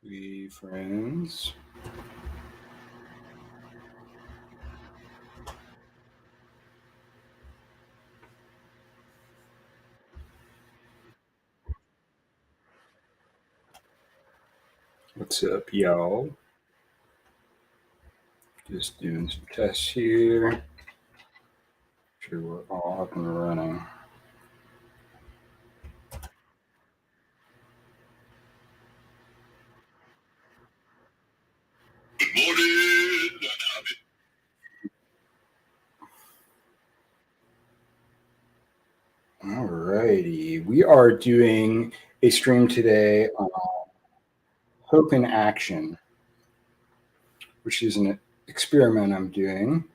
We friends. What's up, y'all? Just doing some tests here. Sure, we're all up and running. Alrighty, we are doing a stream today on Hope in Action, which is an experiment I'm doing.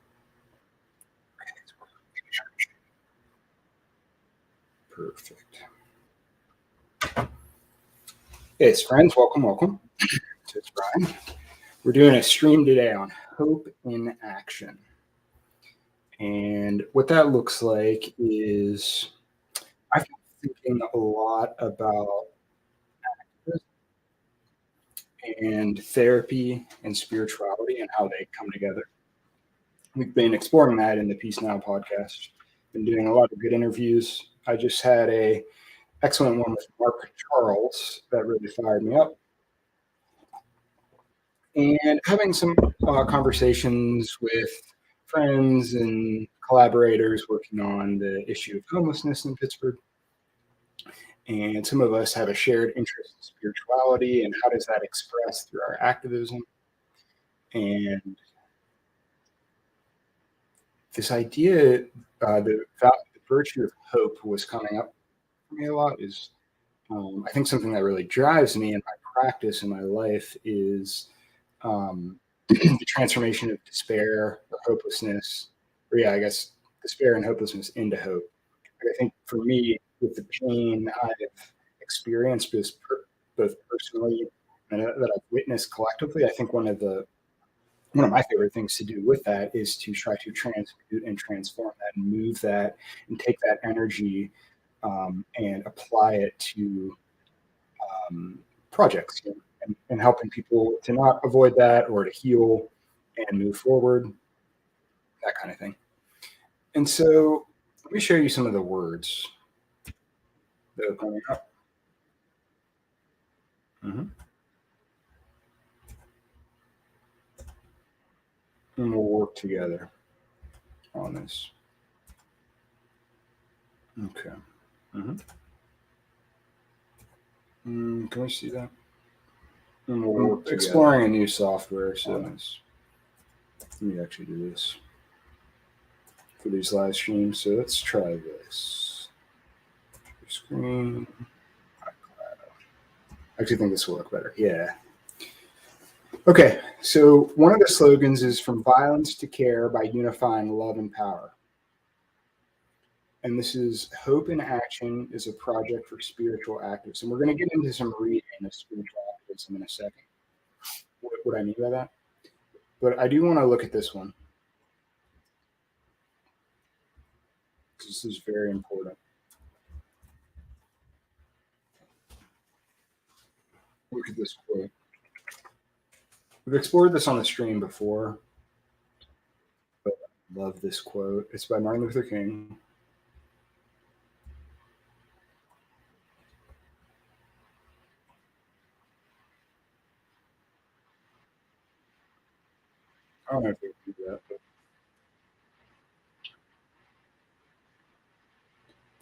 Perfect. Hey, friends, welcome. It's Brian. We're doing a stream today on Hope in Action. And what that looks like is I've been thinking a lot about and therapy and spirituality and how they come together. We've been exploring that in the Peace Now podcast. Been doing a lot of good interviews. I just had a excellent one with Mark Charles that really fired me up. And having some conversations with friends and collaborators working on the issue of homelessness in Pittsburgh. And some of us have a shared interest in spirituality and how does that express through our activism. And this idea, the virtue of hope was coming up for me a lot. Is I think something that really drives me in my practice in my life is the transformation of despair or hopelessness, or I guess despair and hopelessness into hope. I think for me, with the pain I've experienced both personally and that I've witnessed collectively, I think one of my favorite things to do with that is to try to transmute and transform that and move that and take that energy and apply it to projects and helping people to not avoid that or to heal and move forward, that kind of thing. And so let me show you some of the words that are coming up. Mm-hmm. And we'll work together on this. Okay. Mm-hmm. Can we see that? And we'll work exploring a new software. So let me actually do this for these live streams. So let's try this. Screen. I actually think this will look better. Yeah. Okay, so one of the slogans is From Violence to Care by Unifying Love and Power. And this is Hope in Action is a project for spiritual activists. And we're going to get into some reading of spiritual activism in a second. What I mean by that? But I do want to look at this one. This is very important. Look at this quote. We've explored this on the stream before, but I love this quote. It's by Martin Luther King. I don't know if we can do that, but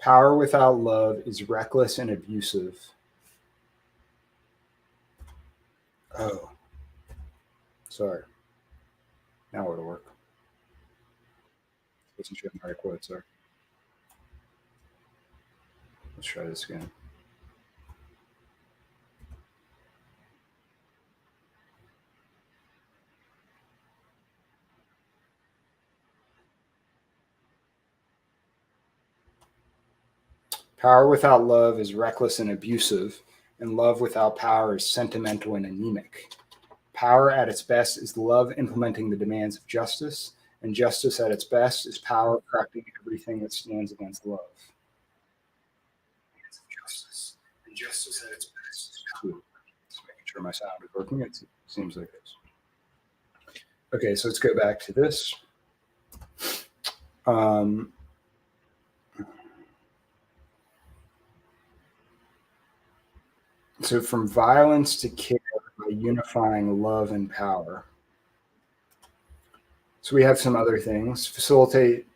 power without love is reckless and abusive. Oh, sorry. Now it'll work. Wasn't sure the right quotes are. Let's try this again. Power without love is reckless and abusive, and love without power is sentimental and anemic. Power at its best is love implementing the demands of justice, and justice at its best is power correcting everything that stands against love. Justice, and justice at its best is power. sure my sound is working. It seems like it is. Okay, so let's go back to this. Um, so from violence to care by unifying love and power. So we have some other things. Facilitate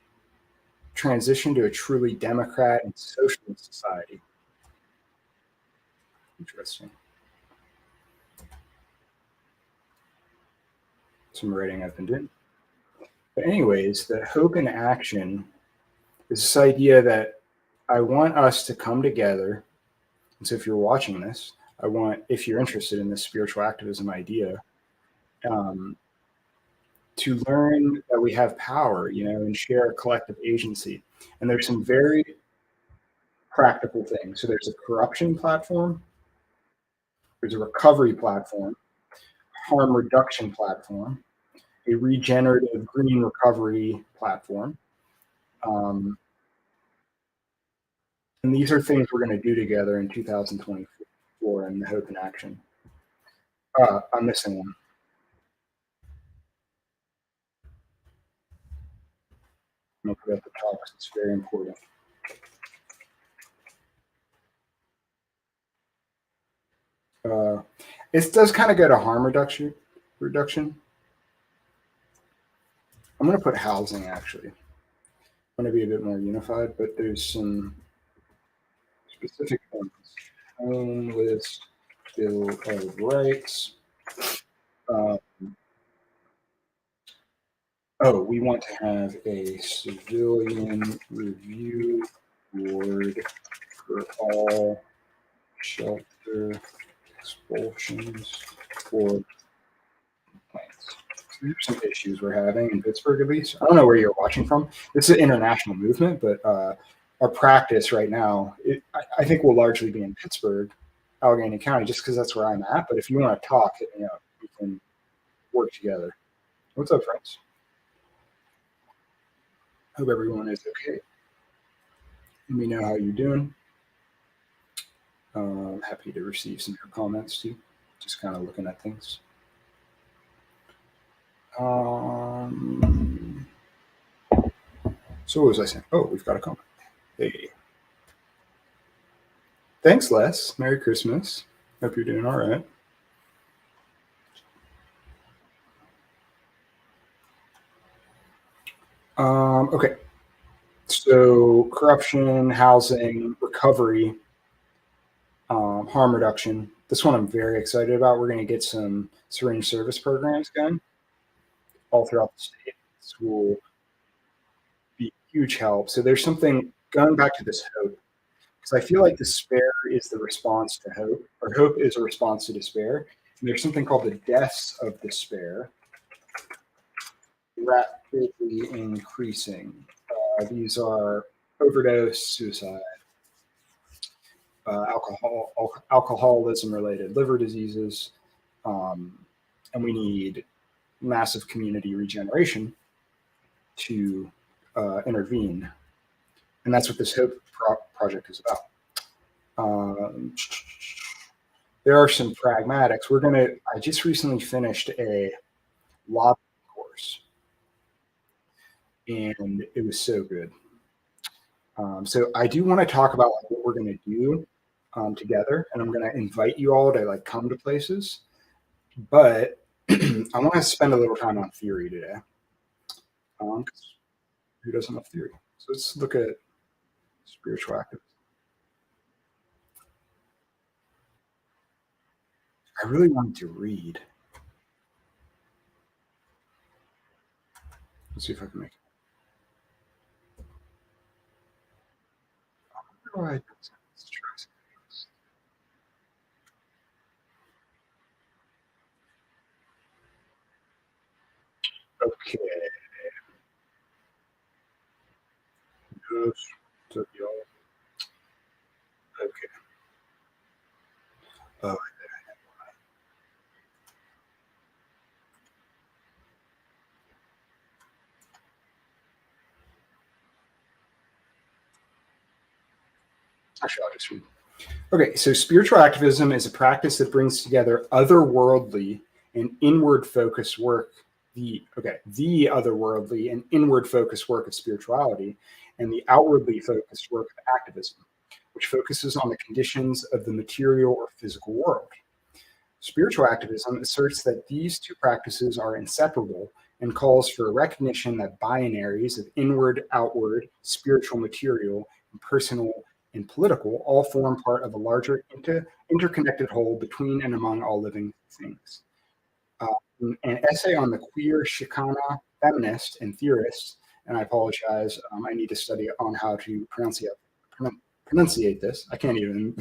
transition to a truly democratic and socialist society. Interesting. Some writing I've been doing. But anyways, the hope in action is this idea that I want us to come together. And so if you're watching this, if you're interested in this spiritual activism idea, um, to learn that we have power, and share collective agency. And there's some very practical things. So there's a corruption platform, there's a recovery platform, harm reduction platform, a regenerative green recovery platform. Um, and these are things we're going to do together in 2024 in the Hope in Action. I'm missing one. I'm going to put it at the top because it's very important. It does kind of go to harm reduction. I'm going to put housing actually. I'm going to be a bit more unified, but there's some specific ones. Homeless Bill of Rights. We want to have a civilian review board for all shelter expulsions for complaints. So there's some issues we're having in Pittsburgh, at least. I don't know where you're watching from. This is an international movement, but our practice right now, I think, will largely be in Pittsburgh, Allegheny County, just because that's where I'm at. But if you want to talk, hit me up. We can work together. What's up, friends? Hope everyone is okay. Let me know how you're doing. Happy to receive some of your comments too. Just kind of looking at things. So what was I saying? Oh, we've got a comment. Hey. Thanks, Les. Merry Christmas. Hope you're doing all right. Okay. So corruption, housing, recovery, harm reduction. This one I'm very excited about. We're going to get some syringe service programs going all throughout the state. This will be huge help. So there's something going back to this hope, because I feel like despair is the response to hope, or hope is a response to despair. And there's something called the deaths of despair, rapidly increasing. These are overdose, suicide, alcoholism-related liver diseases, and we need massive community regeneration to intervene, and that's what this Hope project is about. There are some pragmatics. I just recently finished a lobbying course, and it was so good. So I do want to talk about what we're going to do together, and I'm going to invite you all to come to places. But I want to spend a little time on theory today. Who doesn't love theory? So let's look at spiritual activism. I really wanted to read. Let's see if I can make it. All right. Let's try something else. Okay. Just took y'all. Okay. Oh, actually, I'll just read. Okay, so spiritual activism is a practice that brings together otherworldly and inward focused work, the otherworldly and inward focused work of spirituality and the outwardly focused work of activism, which focuses on the conditions of the material or physical world. Spiritual activism asserts that these two practices are inseparable and calls for a recognition that binaries of inward, outward, spiritual, material, and personal and political all form part of a larger interconnected whole between and among all living things. An essay on the queer Chicana feminist and theorist, and I apologize, I need to study on how to pronunciate this. I can't even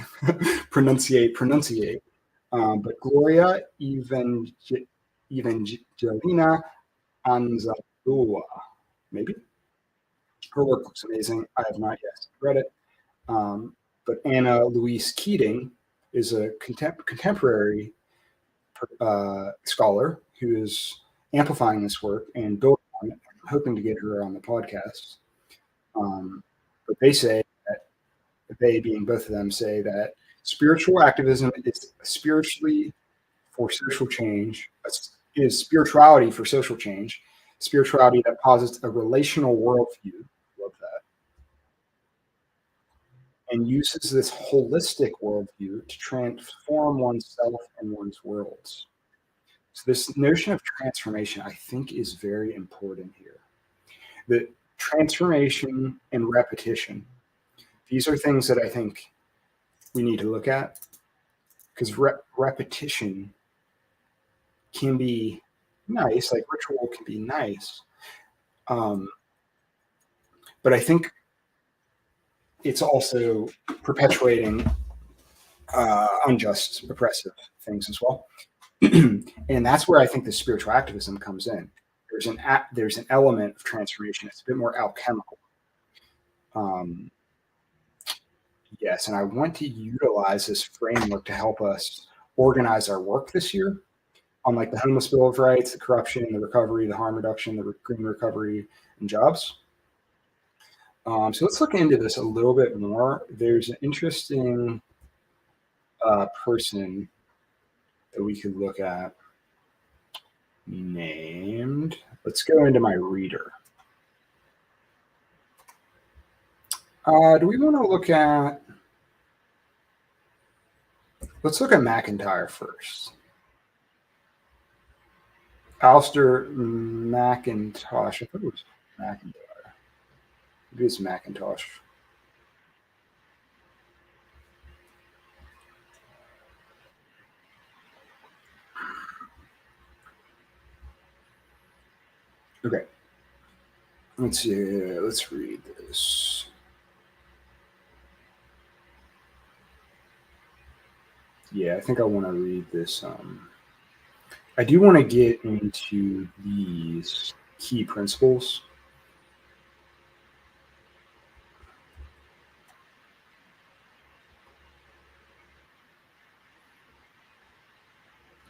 pronunciate. But Gloria Evangelina Anzaldúa, maybe. Her work looks amazing. I have not yet read it. But Anna Louise Keating is a contemporary scholar who is amplifying this work and building on it. I'm hoping to get her on the podcast. But they say that, they being both of them, say that spiritual activism is spirituality for social change, spirituality that posits a relational worldview. Love that. And uses this holistic worldview to transform oneself and one's worlds. So this notion of transformation, I think, is very important here. The transformation and repetition, these are things that I think we need to look at, because repetition can be nice, like ritual can be nice. But I think it's also perpetuating unjust, oppressive things as well. And that's where I think the spiritual activism comes in. There's an element of transformation. It's a bit more alchemical. Yes, and I want to utilize this framework to help us organize our work this year on like the homeless bill of rights, the corruption, the recovery, the harm reduction, the green recovery, and jobs. So let's look into this a little bit more. There's an interesting person that we could look at named, let's go into my reader. Do we want to look at, let's look at McIntyre first. Alistair McIntosh, I thought it was McIntyre. Maybe it's Macintosh. Okay. Let's see. Let's read this. Yeah, I think I want to read this. I do want to get into these key principles.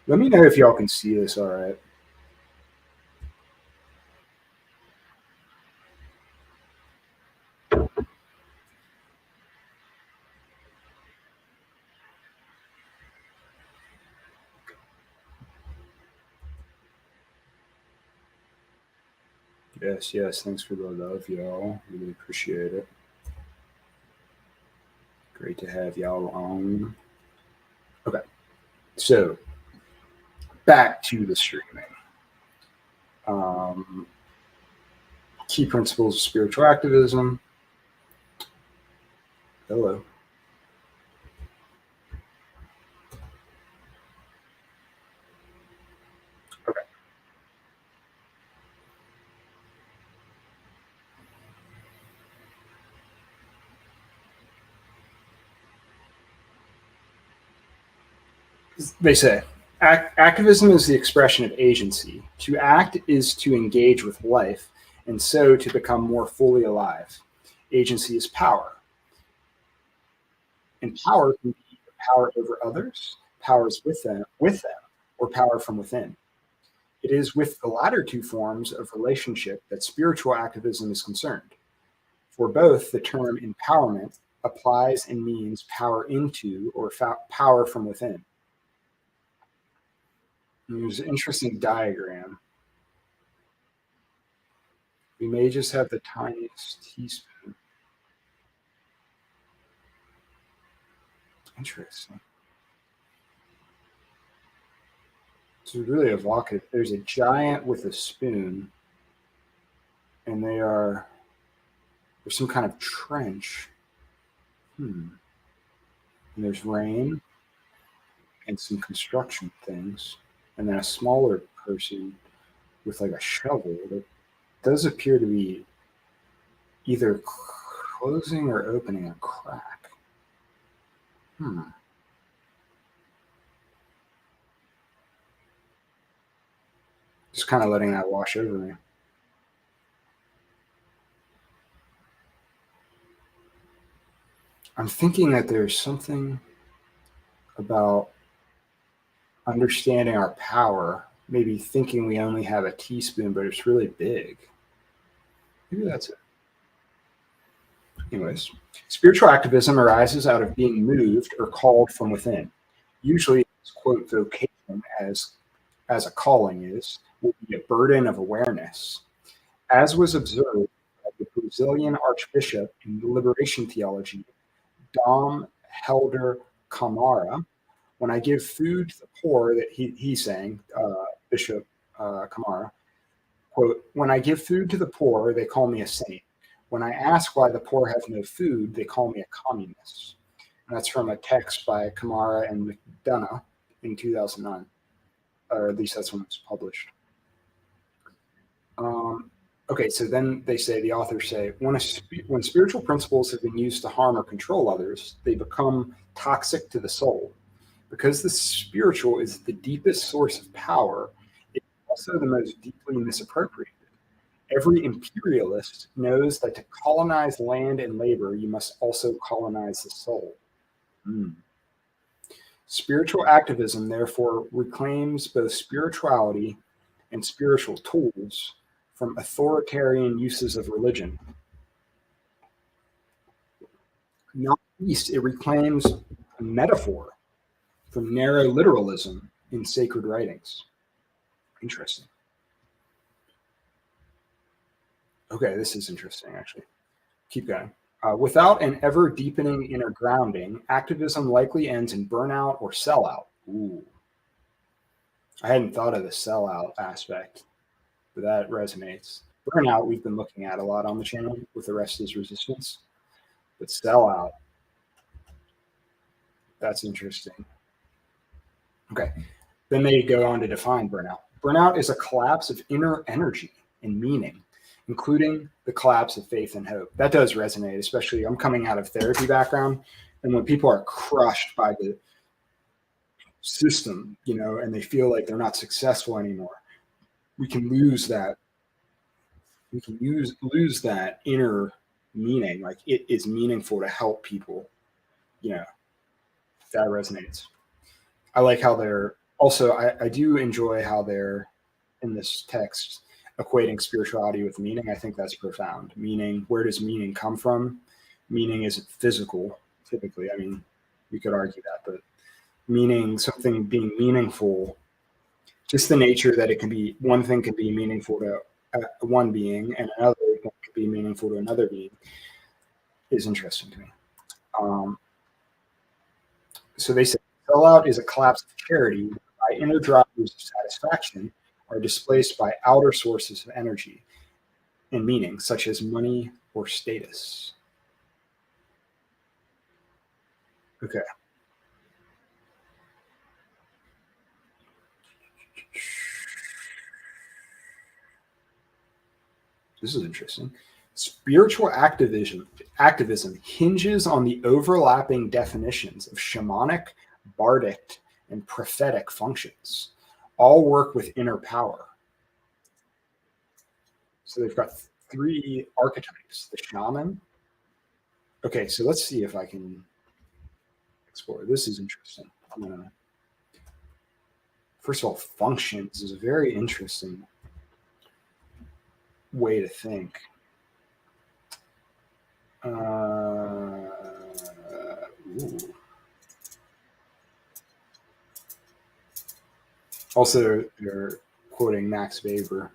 Let me know if y'all can see this all right. Yes. Thanks for the love, y'all. Really appreciate it. Great to have y'all on. Okay. So back to the streaming. Key principles of spiritual activism. Hello. Okay. They say activism is the expression of agency. To act is to engage with life, and so to become more fully alive. Agency is power. And power can be power over others, powers with them, or power from within. It is with the latter two forms of relationship that spiritual activism is concerned. For both, the term empowerment applies and means power into or power from within. And there's an interesting diagram. We may just have the tiniest teaspoon. Interesting. So it's really evocative. There's a giant with a spoon, and there's some kind of trench. And there's rain and some construction things, and then a smaller person with like a shovel that does appear to be either closing or opening a crack. Just kind of letting that wash over me. I'm thinking that there's something about understanding our power, maybe thinking we only have a teaspoon, but it's really big. Maybe that's it. Anyways, spiritual activism arises out of being moved or called from within. Usually, it's, quote, vocation, as a calling is, will be a burden of awareness. As was observed by the Brazilian Archbishop in liberation theology, Dom Helder Camara, when I give food to the poor, that he's saying, Bishop Camara, quote, when I give food to the poor, they call me a saint. When I ask why the poor have no food, they call me a communist. And that's from a text by Camara and McDonough in 2009, or at least that's when it was published. Okay, so then the authors say, when spiritual principles have been used to harm or control others, they become toxic to the soul. Because the spiritual is the deepest source of power, it's also the most deeply misappropriated. Every imperialist knows that to colonize land and labor, you must also colonize the soul. Spiritual activism, therefore, reclaims both spirituality and spiritual tools from authoritarian uses of religion. Not least, it reclaims a metaphor from narrow literalism in sacred writings. Interesting. Okay, this is interesting, actually. Keep going. Without an ever deepening inner grounding, activism likely ends in burnout or sellout. Ooh. I hadn't thought of the sellout aspect, but that resonates. Burnout, we've been looking at a lot on the channel with the rest is resistance, but sellout, that's interesting. Okay, then they go on to define burnout. Burnout is a collapse of inner energy and meaning, including the collapse of faith and hope. That does resonate, especially I'm coming out of therapy background, and when people are crushed by the system, and they feel like they're not successful anymore, we can lose that. We can lose that inner meaning. Like, it is meaningful to help people. That resonates. I like how they're also, I do enjoy how they're in this text equating spirituality with meaning. I think that's profound. Meaning, where does meaning come from? Meaning isn't physical, typically. I mean, we could argue that, but meaning, something being meaningful, just the nature that it can be, one thing can be meaningful to one being and another thing could be meaningful to another being, is interesting to me. So they say sellout is a collapse of charity by inner drivers of satisfaction are displaced by outer sources of energy and meaning, such as money or status. Okay. This is interesting. Spiritual activism hinges on the overlapping definitions of shamanic, bardic, and prophetic functions. All work with inner power. So they've got 3 archetypes. The shaman. Okay, so let's see if I can explore. This is interesting. First of all, functions is a very interesting way to think. Ooh. Also, they're quoting Max Weber.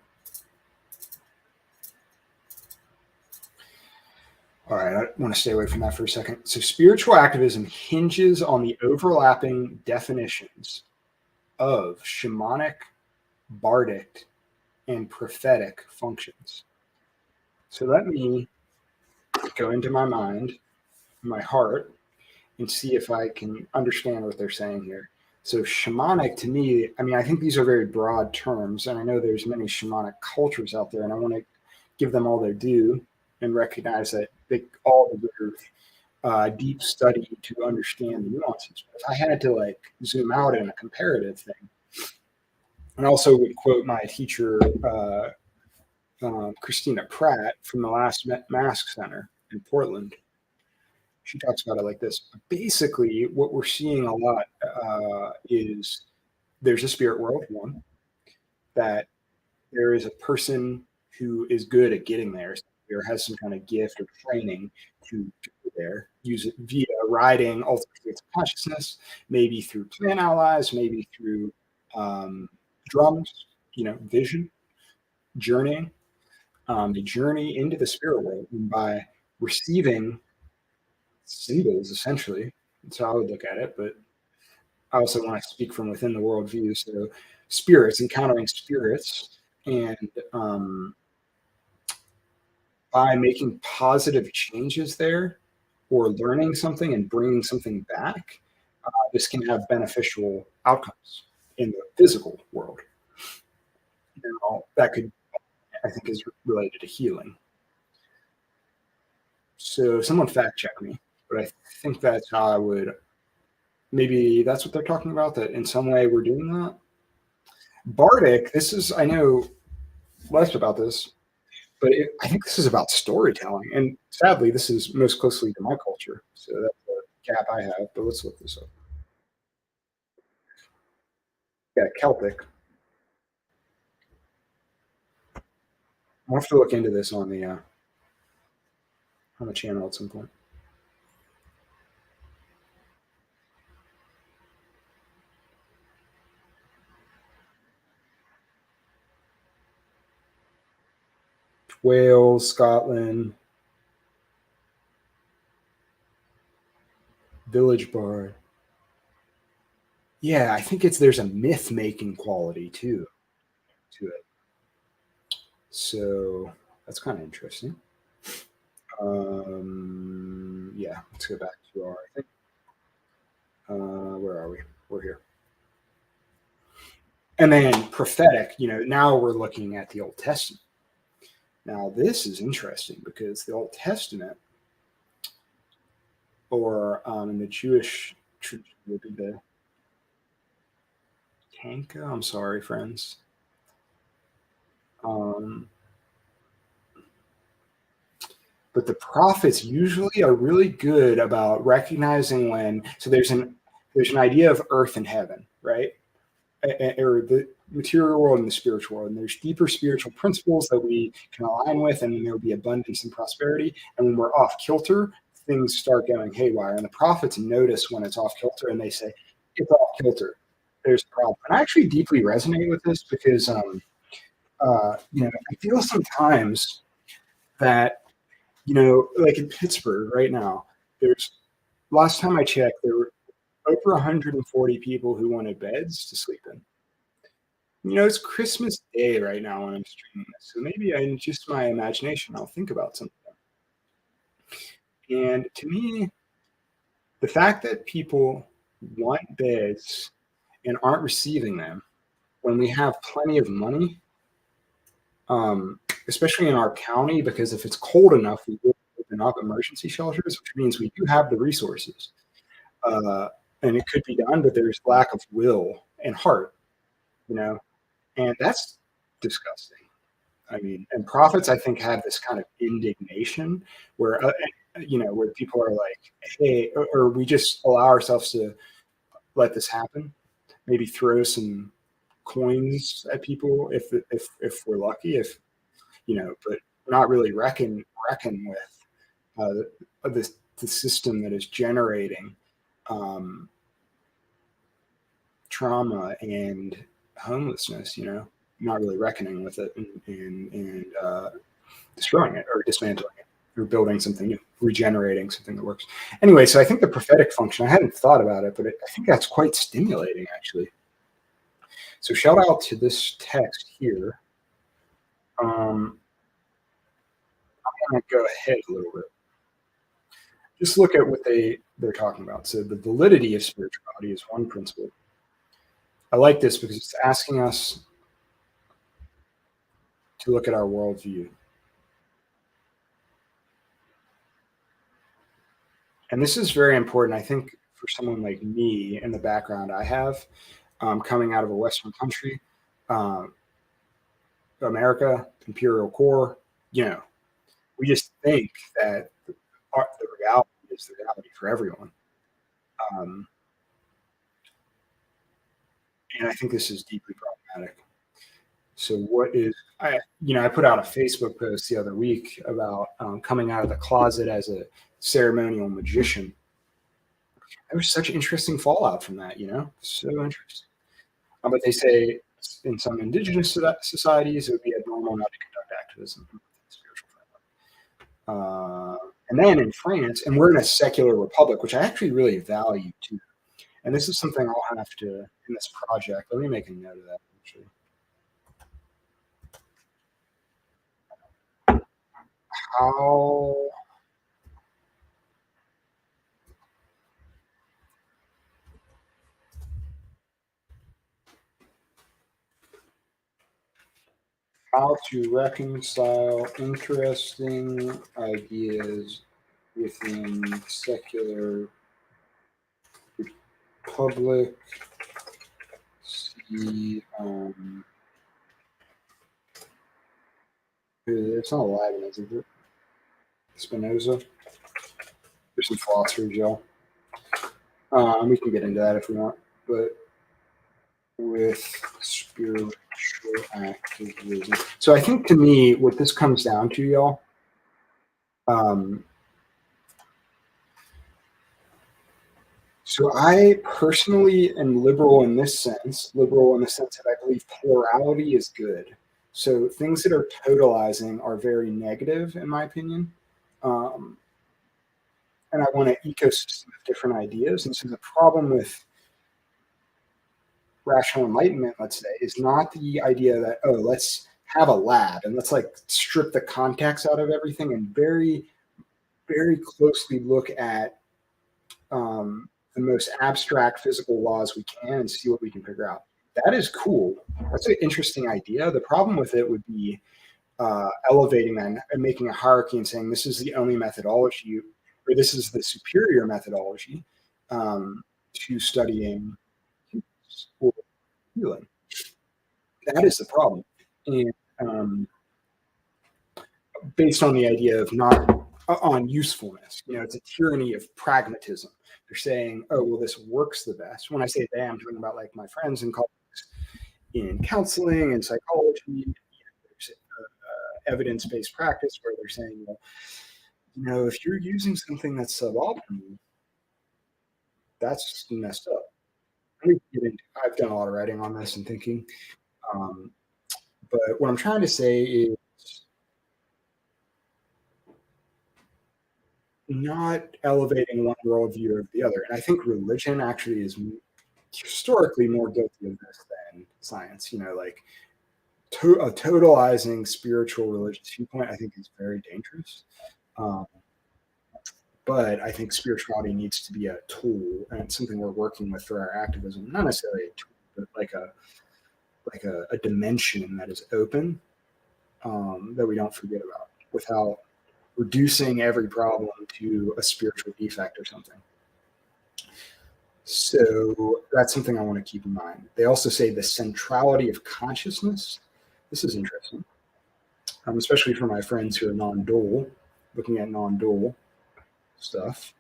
All right, I want to stay away from that for a second. So, spiritual activism hinges on the overlapping definitions of shamanic, bardic, and prophetic functions. So, let me go into my mind, my heart, and see if I can understand what they're saying here. So, shamanic to me, I mean, I think these are very broad terms, and I know there's many shamanic cultures out there, and I want to give them all their due and recognize that they all deserve deep study to understand the nuances. But if I had to like zoom out in a comparative thing, and also would quote my teacher, Christina Pratt from the last Mask Center in Portland. She talks about it like this. Basically, what we're seeing a lot is there's a spirit world, one, that there is a person who is good at getting there or has some kind of gift or training to go there, use it via riding ultimate states of consciousness, maybe through plant allies, maybe through drums, vision, journeying. They journey into the spirit world, and by receiving symbols, essentially, that's how I would look at it. But I also want to speak from within the worldview. So, spirits, encountering spirits, and by making positive changes there or learning something and bringing something back, this can have beneficial outcomes in the physical world. That could, I think, is related to healing. So, someone fact check me, but I think that's how I would. Maybe that's what they're talking about. That in some way we're doing that. Bardic. This is I know less about this, but I think this is about storytelling. And sadly, this is most closely to my culture. So that's a gap I have. But let's look this up. Yeah, Celtic. I'll have to look into this on the channel at some point. Wales, Scotland, Village Bard. Yeah, I think there's a myth making quality too to it. So that's kind of interesting. Yeah, let's go back to our. I think, where are we? We're here. And then prophetic. Now we're looking at the Old Testament. Now this is interesting because the Old Testament, or in the Jewish tradition, would be the Tanka. I'm sorry, friends. But the prophets usually are really good about recognizing when. So there's an idea of earth and heaven, right? Or the material world and the spiritual world. And there's deeper spiritual principles that we can align with, and there will be abundance and prosperity. And when we're off kilter, things start going haywire. And the prophets notice when it's off kilter, and they say, "It's off kilter. There's a problem." And I actually deeply resonate with this because, I feel sometimes that, like in Pittsburgh right now, there's last time I checked, there were over 140 people who wanted beds to sleep in. It's Christmas Day right now when I'm streaming this, so maybe in just my imagination, I'll think about something. And to me, the fact that people want beds and aren't receiving them when we have plenty of money, especially in our county, because if it's cold enough, we will open up emergency shelters, which means we do have the resources. And it could be done, but there's lack of will and heart, and that's disgusting. I mean, and prophets, I think, have this kind of indignation where, where people are like, hey, or we just allow ourselves to let this happen, maybe throw some coins at people if we're lucky, but not really reckon with the system that is generating um, trauma and homelessness, not really reckoning with it and destroying it or dismantling it or building something new, regenerating something that works. Anyway, so I think the prophetic function, I hadn't thought about it, but I think that's quite stimulating actually. So shout out to this text here. I'm going to go ahead a little bit. Just look at what they're talking about. So the validity of spirituality is one principle. I like this because it's asking us to look at our worldview. And this is very important, I think, for someone like me and the background I have, coming out of a Western country, um, America, imperial core, we just think that the reality is the reality for everyone. Um, and I think this is deeply problematic. So I put out a Facebook post the other week about coming out of the closet as a ceremonial magician. There was such interesting fallout from that, so interesting. But they say in some indigenous societies, it would be abnormal not to conduct activism. Spiritual and then in France, and we're in a secular republic, which I actually really value too. And this is something I'll have to, in this project, let me make a note of that actually. How to reconcile interesting ideas within secular republic. See, it's not Leibniz, is it? Spinoza. There's some philosophers, y'all. We can get into that if we want, but with spiritual activism. So I think to me, what this comes down to, y'all, so I personally am liberal in the sense that I believe plurality is good. So things that are totalizing are very negative, in my opinion. And I want an ecosystem of different ideas. And so the problem with rational enlightenment, let's say, is not the idea that, let's have a lab and let's like strip the context out of everything and very, very closely look at the most abstract physical laws we can and see what we can figure out. That is cool. That's an interesting idea. The problem with it would be elevating that and making a hierarchy and saying this is the only methodology, or this is the superior methodology to studying or healing. That is the problem. And based on the idea of not on usefulness, it's a tyranny of pragmatism. They're saying, oh, well, this works the best. When I say they, I'm talking about like my friends and colleagues in counseling and psychology, evidence-based practice, where they're saying, well, if you're using something that's suboptimal, that's messed up. I've done a lot of writing on this and thinking, but what I'm trying to say is not elevating one worldview over the other. And I think religion actually is historically more guilty of this than science. Like a totalizing spiritual religious viewpoint, I think is very dangerous. But I think spirituality needs to be a tool and something we're working with for our activism. Not necessarily a tool, but like a dimension that is open, that we don't forget about without reducing every problem to a spiritual defect or something. So that's something I want to keep in mind. They also say the centrality of consciousness. This is interesting, especially for my friends who are non-dual, looking at non-dual stuff,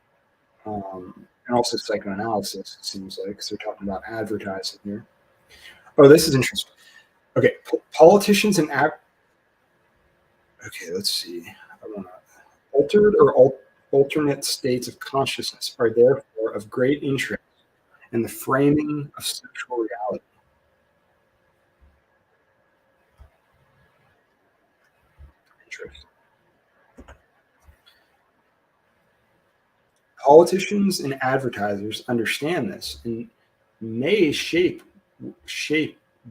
and also psychoanalysis, it seems like, because they're talking about advertising here. Oh, this is interesting. Okay, politicians and okay, let's see. I want to altered or alternate states of consciousness are therefore therefore of great interest in the framing of sexual reality. Interest. Politicians and advertisers understand this and may shape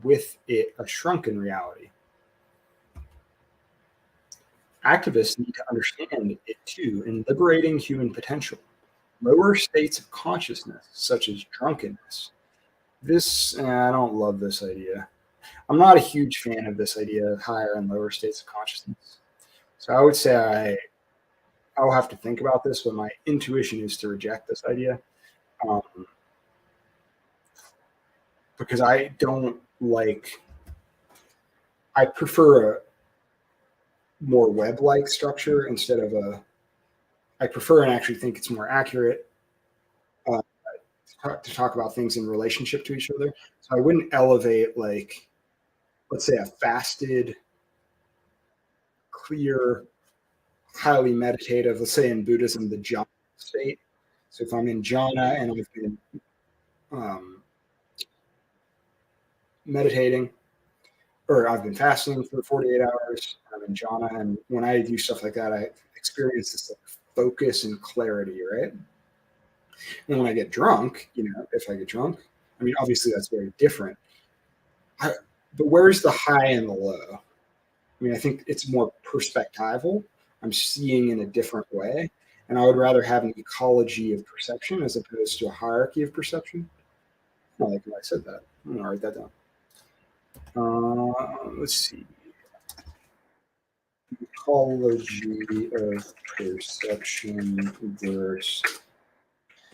with it a shrunken reality. Activists need to understand it too in liberating human potential. Lower states of consciousness, such as drunkenness. I don't love this idea. I'm not a huge fan of this idea of higher and lower states of consciousness. So I would say I'll have to think about this, but my intuition is to reject this idea, um, because I don't like. I prefer a more web-like structure instead of a. I prefer and actually think it's more accurate uh, to talk about things in relationship to each other. So I wouldn't elevate, like, let's say, a fasted, clear, highly meditative. Let's say in Buddhism, the jhana state. So if I'm in jhana and I've been um, meditating, or I've been fasting for 48 hours, I'm in jhana, and when I do stuff like that, I experience this like focus and clarity, right? And when I get drunk, if I get drunk, I mean, obviously that's very different. I, but where's the high and the low? I mean, I think it's more perspectival. I'm seeing in a different way. And I would rather have an ecology of perception as opposed to a hierarchy of perception. I like when I said that. I'm going to write that down. Let's see. Ecology of perception versus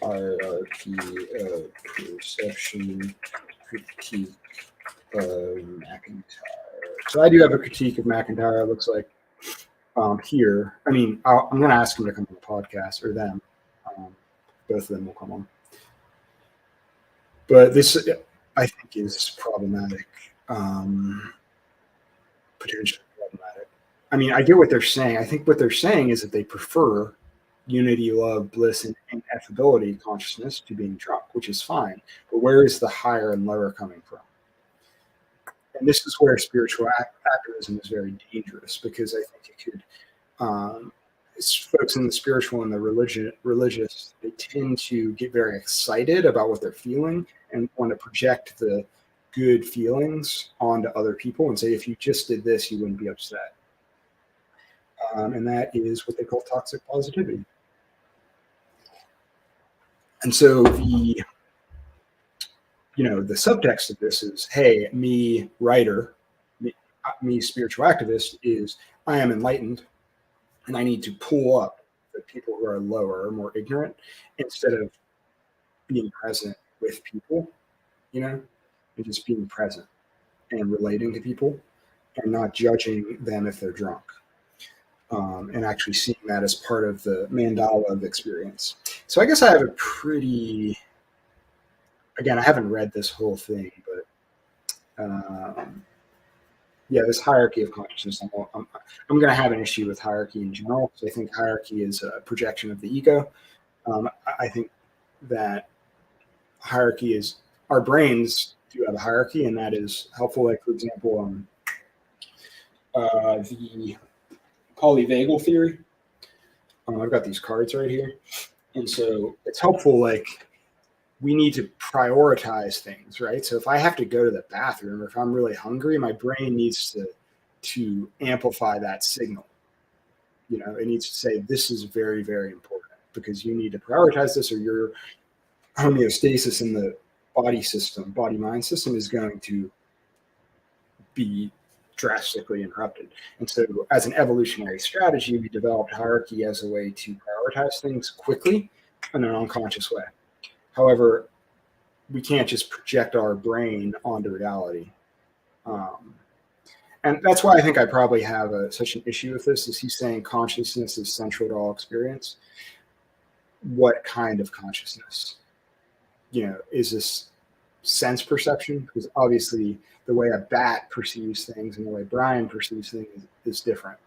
hierarchy of perception, critique of MacIntyre. So I do have a critique of MacIntyre, it looks like, here. I mean, I'm going to ask him to come on the podcast, or them. Both of them will come on. But this, I think, is problematic. Potentially problematic. I mean, I get what they're saying. I think what they're saying is that they prefer unity, love, bliss, and ineffability consciousness to being drunk, which is fine. But where is the higher and lower coming from? And this is where spiritual activism is very dangerous, because I think it could, folks in the spiritual and the religious, they tend to get very excited about what they're feeling and want to project the good feelings onto other people and say, if you just did this, you wouldn't be upset. And that is what they call toxic positivity. And so the subtext of this is, hey, me writer, me spiritual activist, is I am enlightened and I need to pull up the people who are lower or more ignorant instead of being present with people, and just being present and relating to people and not judging them if they're drunk. And actually seeing that as part of the mandala of experience. So I guess I have a pretty, again, I haven't read this whole thing, but this hierarchy of consciousness, I'm going to have an issue with hierarchy in general. So I think hierarchy is a projection of the ego. I think that hierarchy is, our brains do have a hierarchy, and that is helpful. Like, for example, the polyvagal theory. I've got these cards right here. And so it's helpful, like, we need to prioritize things, right? So if I have to go to the bathroom, or if I'm really hungry, my brain needs to amplify that signal. It needs to say, this is very, very important, because you need to prioritize this, or your homeostasis in the body-mind system is going to be drastically interrupted. And so as an evolutionary strategy, we developed hierarchy as a way to prioritize things quickly in an unconscious way. However, we can't just project our brain onto reality. And that's why I think I probably have such an issue with this, is he's saying consciousness is central to all experience. What kind of consciousness? Is this sense perception? Because obviously the way a bat perceives things and the way Brian perceives things is different.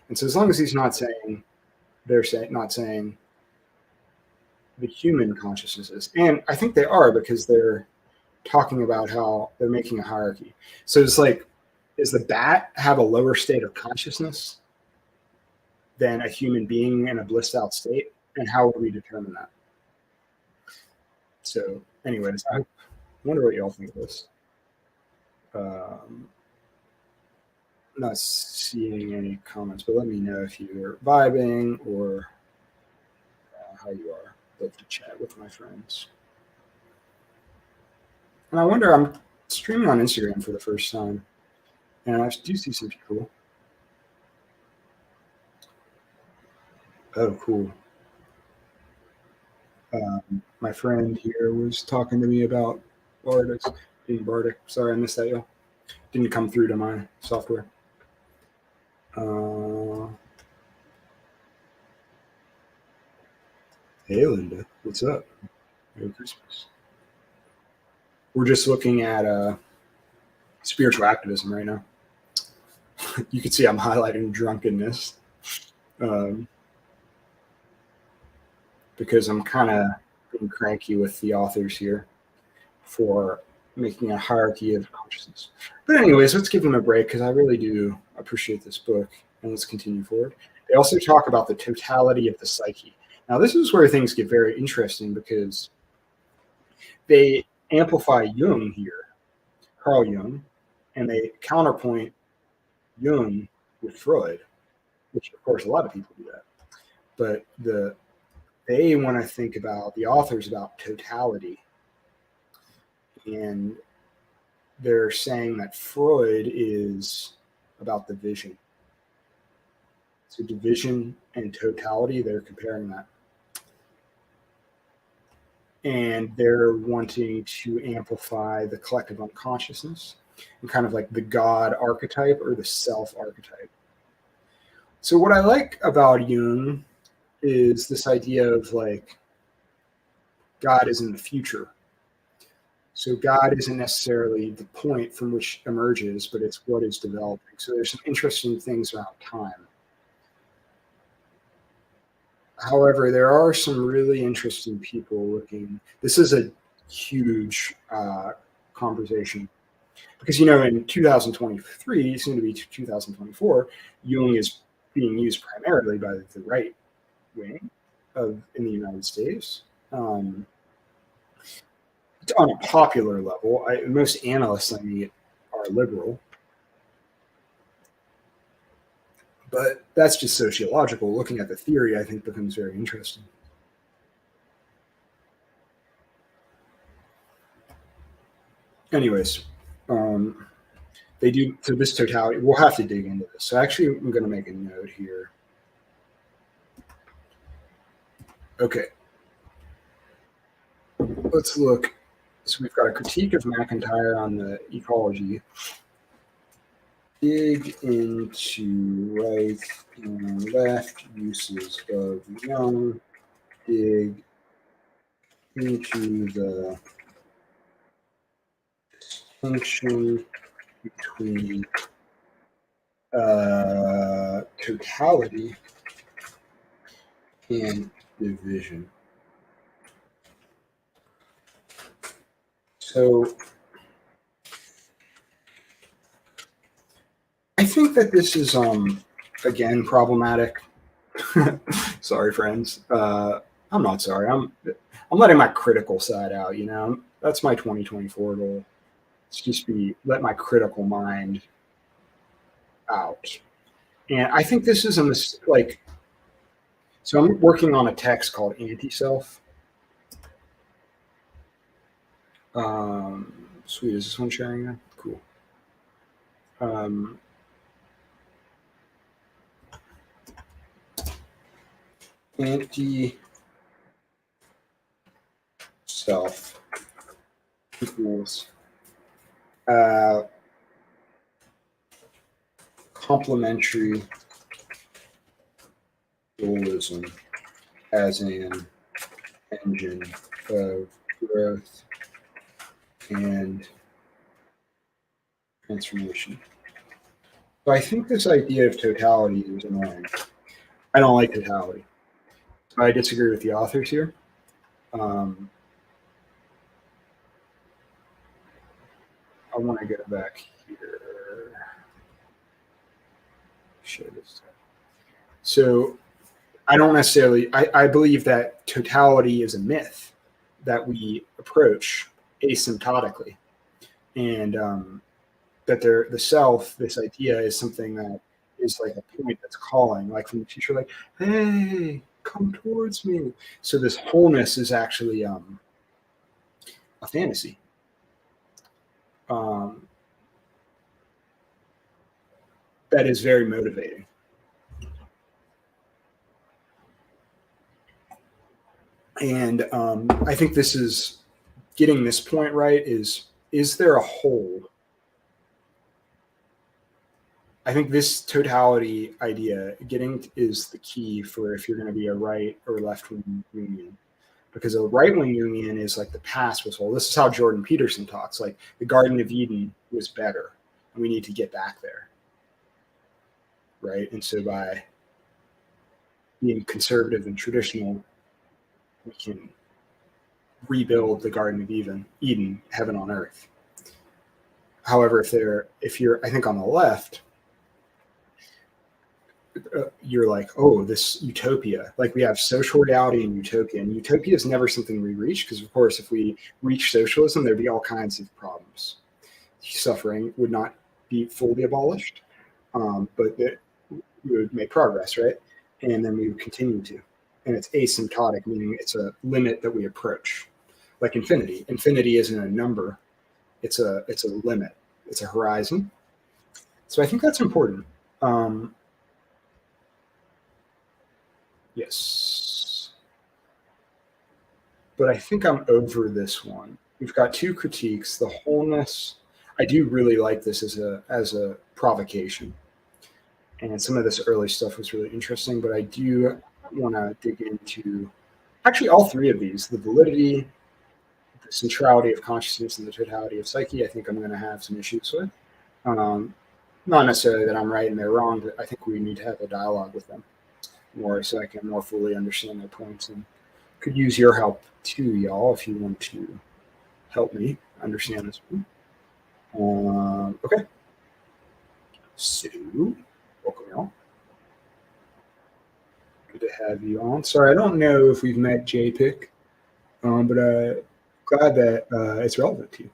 And so as long as he's not saying, not saying the human consciousnesses. And I think they are, because they're talking about how they're making a hierarchy. So it's like, does the bat have a lower state of consciousness than a human being in a blissed out state? And how would we determine that? So, anyways, I wonder what y'all think of this. Not seeing any comments, but let me know if you're vibing or how you are. Love to chat with my friends. And I wonder, I'm streaming on Instagram for the first time, and I do see some people. Oh, cool. My friend here was talking to me about Bardic, being Bardic. Sorry, I missed that, y'all. Didn't come through to my software. Hey, Linda, what's up? Merry Christmas. We're just looking at spiritual activism right now. You can see I'm highlighting drunkenness because I'm kind of being cranky with the authors here for making a hierarchy of consciousness. But anyways, let's give them a break, because I really do appreciate this book, and let's continue forward. They also talk about the totality of the psyche. Now, this is where things get very interesting, because they amplify Jung here, Carl Jung, and they counterpoint Jung with Freud, which of course a lot of people do that. But they want to think about, the authors, about totality. And they're saying that Freud is about the vision. So division and totality, they're comparing that. And they're wanting to amplify the collective unconsciousness and kind of like the God archetype or the self archetype. So what I like about Jung is this idea of like God is in the future. So God isn't necessarily the point from which emerges, but it's what is developing. So there's some interesting things about time. However, there are some really interesting people looking. This is a huge conversation, because, you know, in 2023, soon to be 2024, Jung is being used primarily by the right wing in the United States. On a popular level, most analysts I meet are liberal, but that's just sociological. Looking at the theory, I think, becomes very interesting. Anyways, they do, so this totality, we'll have to dig into this. So actually, I'm going to make a note here. Okay. Let's look. So we've got a critique of MacIntyre on the ecology. Dig into right and left uses of Jung. Dig into the distinction between totality and division. So I think that this is again problematic. Sorry, friends. I'm not sorry. I'm letting my critical side out. You know, that's my 2024 goal. It's just let my critical mind out. And I think this is a mistake. Like, so I'm working on a text called Anti-Self. Sweet. Is this one sharing now? Cool. Anti-self equals complementary dualism as an engine of growth and transformation. So I think this idea of totality is annoying. I don't like totality. So I disagree with the authors here. Um, I want to get back here. Share this. So I don't necessarily. I believe that totality is a myth that we approach asymptotically, and that the self, this idea, is something that is like a point that's calling, like from the future, like, hey, come towards me. So this wholeness is actually a fantasy. Um, that is very motivating. And I think this is getting this point right is there a whole? I think this totality idea getting is the key for if you're going to be a right or left wing Jungian. Because a right wing Jungian is like the past was whole. This is how Jordan Peterson talks. Like the Garden of Eden was better, and we need to get back there, right? And so by being conservative and traditional, we can rebuild the Garden of Eden, heaven on earth. However, if you're, I think on the left, you're like, oh, this utopia. Like we have social reality and utopia, and utopia is never something we reach because, of course, if we reach socialism, there'd be all kinds of problems. Suffering would not be fully abolished, but we would make progress, right? And then we would continue to. And it's asymptotic, meaning it's a limit that we approach, like infinity. Infinity isn't a number; it's a limit. It's a horizon. So I think that's important. Um, yes, but I think I'm over this one. We've got two critiques. The wholeness. I do really like this as a provocation, and some of this early stuff was really interesting. But I do want to dig into actually all three of these: the validity, the centrality of consciousness, and the totality of psyche. I think I'm going to have some issues with. Um, Not necessarily that I'm right and they're wrong, but I think we need to have a dialogue with them more so I can more fully understand their points and could use your help too, y'all, if you want to help me understand this one. Okay. So, welcome, y'all. Good to have you on. Sorry, I don't know if we've met JPIC, but glad that it's relevant to you.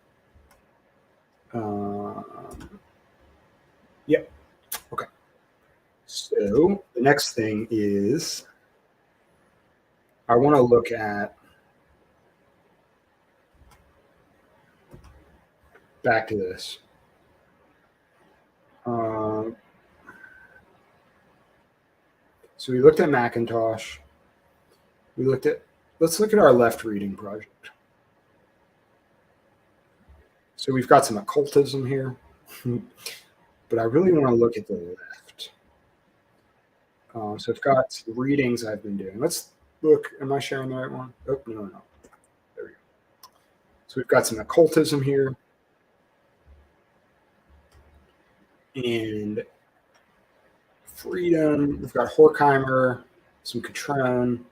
Yep. Okay. So, the next thing is I want to look at back to this. So we looked at Macintosh. Let's look at our left reading project. So we've got some occultism here, but I really want to look at the left. So I've got some readings I've been doing. Let's look. Am I sharing the right one? Oh, no. There we go. So we've got some occultism here. And freedom. We've got Horkheimer, some Catrone.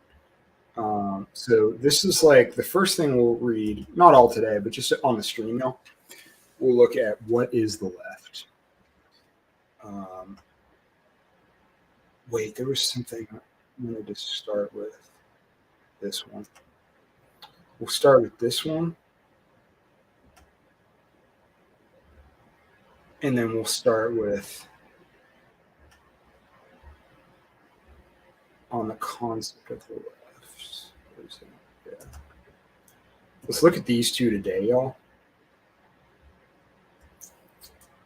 So this is like the first thing we'll read, not all today, but just on the stream now. We'll look at what is the left. Wait, there was something I wanted to start with. This one. We'll start with this one. And then we'll start with on the concept of the left. Yeah. Let's look at these two today, y'all.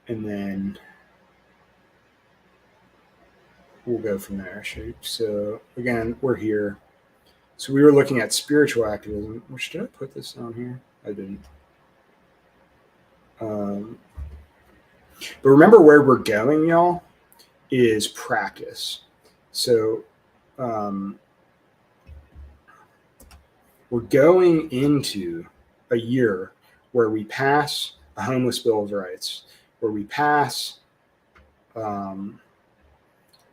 And then we'll go from there. So again, we're here. So we were looking at spiritual activism. Which did I put this on here? I didn't. But remember where we're going, y'all, is practice. So we're going into a year where we pass a homeless Bill of Rights, where we pass an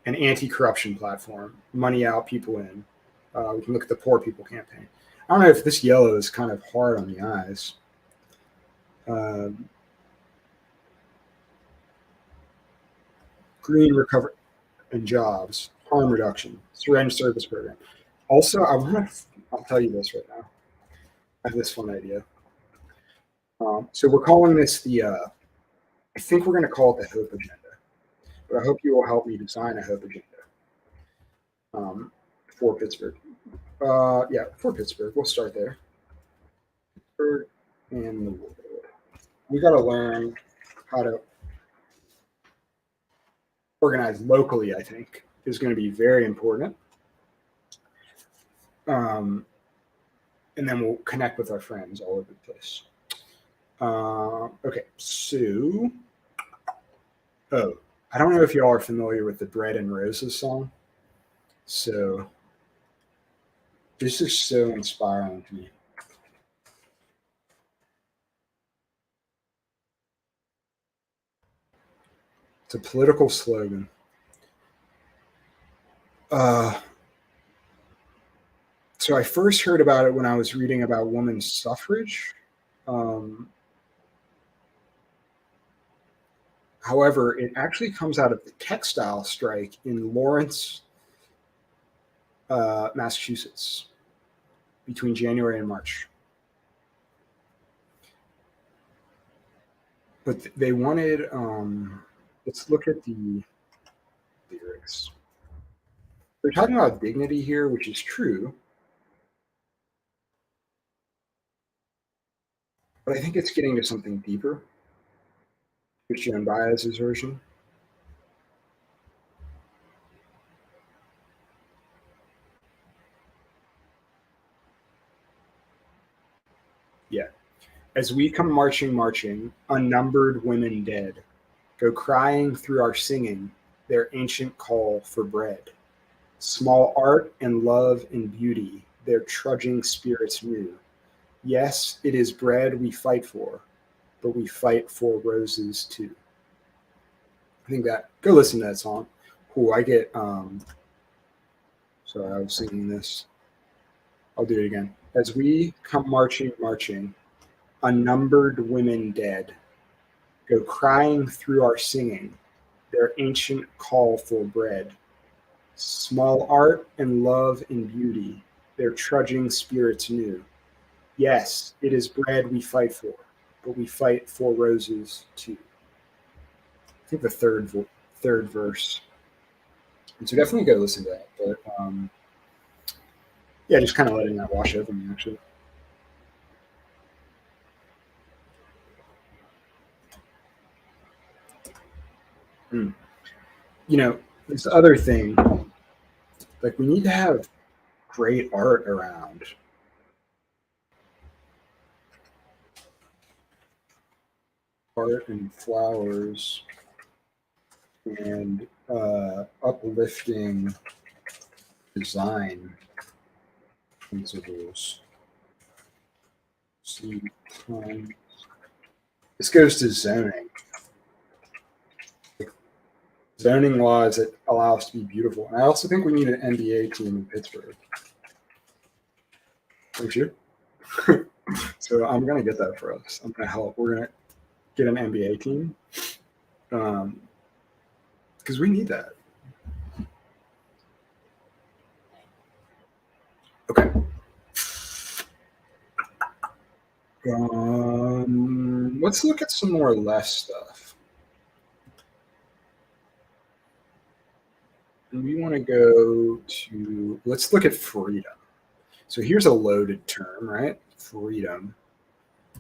anti-corruption platform, money out, people in. We can look at the Poor People campaign. I don't know if this yellow is kind of hard on the eyes. Um, Green, recovery and jobs, harm reduction, syringe service program. Also, I'll tell you this right now. I have this fun idea. So we're calling this I think we're going to call it the Hope Agenda, but I hope you will help me design a Hope Agenda um, for Pittsburgh. Yeah, for Pittsburgh. We'll start there. Pittsburgh and the world. We got to learn how to organize locally, I think, is going to be very important. And then we'll connect with our friends all over the place. Okay, so, I don't know if y'all are familiar with the Bread and Roses song. So, this is so inspiring to me. It's a political slogan. So I first heard about it when I was reading about women's suffrage. Um, However, it actually comes out of the textile strike in Lawrence, Massachusetts, between January and March. But they wanted, let's look at the lyrics. They're talking about dignity here, which is true. But I think it's getting to something deeper. Christian Baez's version. Yeah. As we come marching, marching, unnumbered women dead, go crying through our singing their ancient call for bread. Small art and love and beauty, their trudging spirits new. Yes, it is bread we fight for, but we fight for roses too. I think that, go listen to that song. Cool. Sorry, I was singing this. I'll do it again. As we come marching, marching, unnumbered women dead, go crying through our singing their ancient call for bread. Small art and love and beauty, their trudging spirits new. Yes, it is bread we fight for, but we fight for roses too. I think the third verse. And so definitely go listen to that. But yeah, just kind of letting that wash over me actually. Mm. This other thing, like we need to have great art around. Art and flowers and uplifting design principles. See, this goes to zoning. Zoning laws that allow us to be beautiful. And I also think we need an NBA team in Pittsburgh. Don't you? So I'm going to get that for us. I'm going to help. We're going to get an NBA team because we need that. Okay. Let's look at some more less stuff. We want to go to, let's look at freedom. So here's a loaded term, right? Freedom.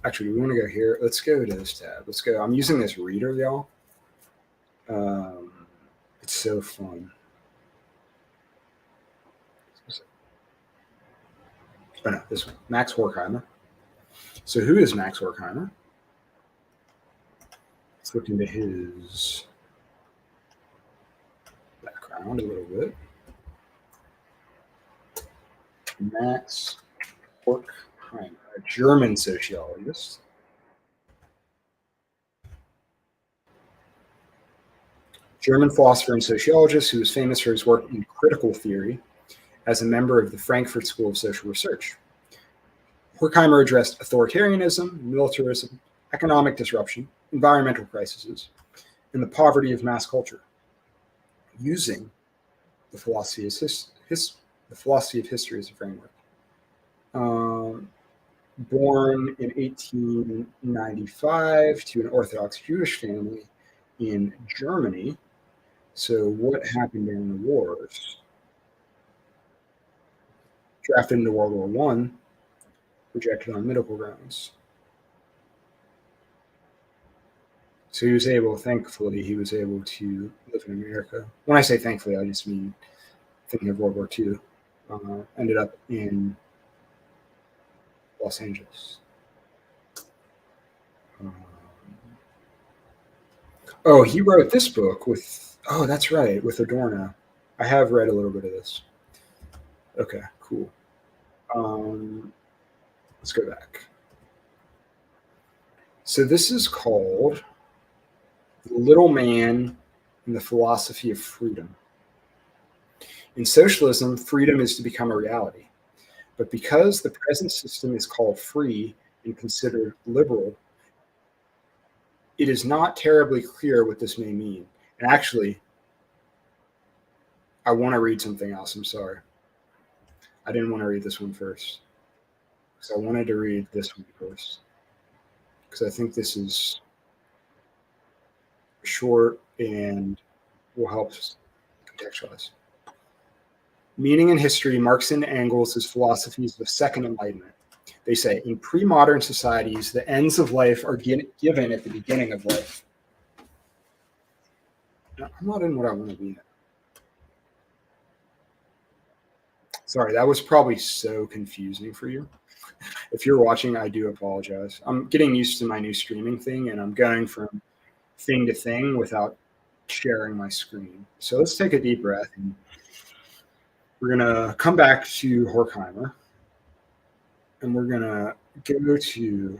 Actually, we want to go here. Let's go to this tab. Let's go. I'm using this reader, y'all. It's so fun. Oh, no, this one. Max Horkheimer. So who is Max Horkheimer? Let's look into his background a little bit. Max Horkheimer, a German sociologist. German philosopher and sociologist who is famous for his work in critical theory as a member of the Frankfurt School of Social Research. Horkheimer addressed authoritarianism, militarism, economic disruption, environmental crises, and the poverty of mass culture, using the philosophy of history as a framework. Born in 1895 to an Orthodox Jewish family in Germany. So, what happened during the wars? Drafted into World War One, rejected on medical grounds. So thankfully, he was able to live in America. When I say thankfully, I just mean thinking of World War II. Ended up in Los Angeles. He wrote this book with, that's right, with Adorno. I have read a little bit of this. Okay, cool. Let's go back. So this is called The Little Man and the Philosophy of Freedom. In socialism, freedom is to become a reality. But because the present system is called free and considered liberal, it is not terribly clear what this may mean. And actually, I want to read something else. I'm sorry. I didn't want to read this one first. Because I wanted to read this one first. Because I think this is short and will help contextualize. Meaning in history, Marx and Engels' philosophies of the Second Enlightenment. They say, in pre-modern societies, the ends of life are given at the beginning of life. Now, I'm not in what I want to be in. Sorry, that was probably so confusing for you. If you're watching, I do apologize. I'm getting used to my new streaming thing, and I'm going from thing to thing without sharing my screen. So let's take a deep breath. And we're going to come back to Horkheimer, and we're going to go to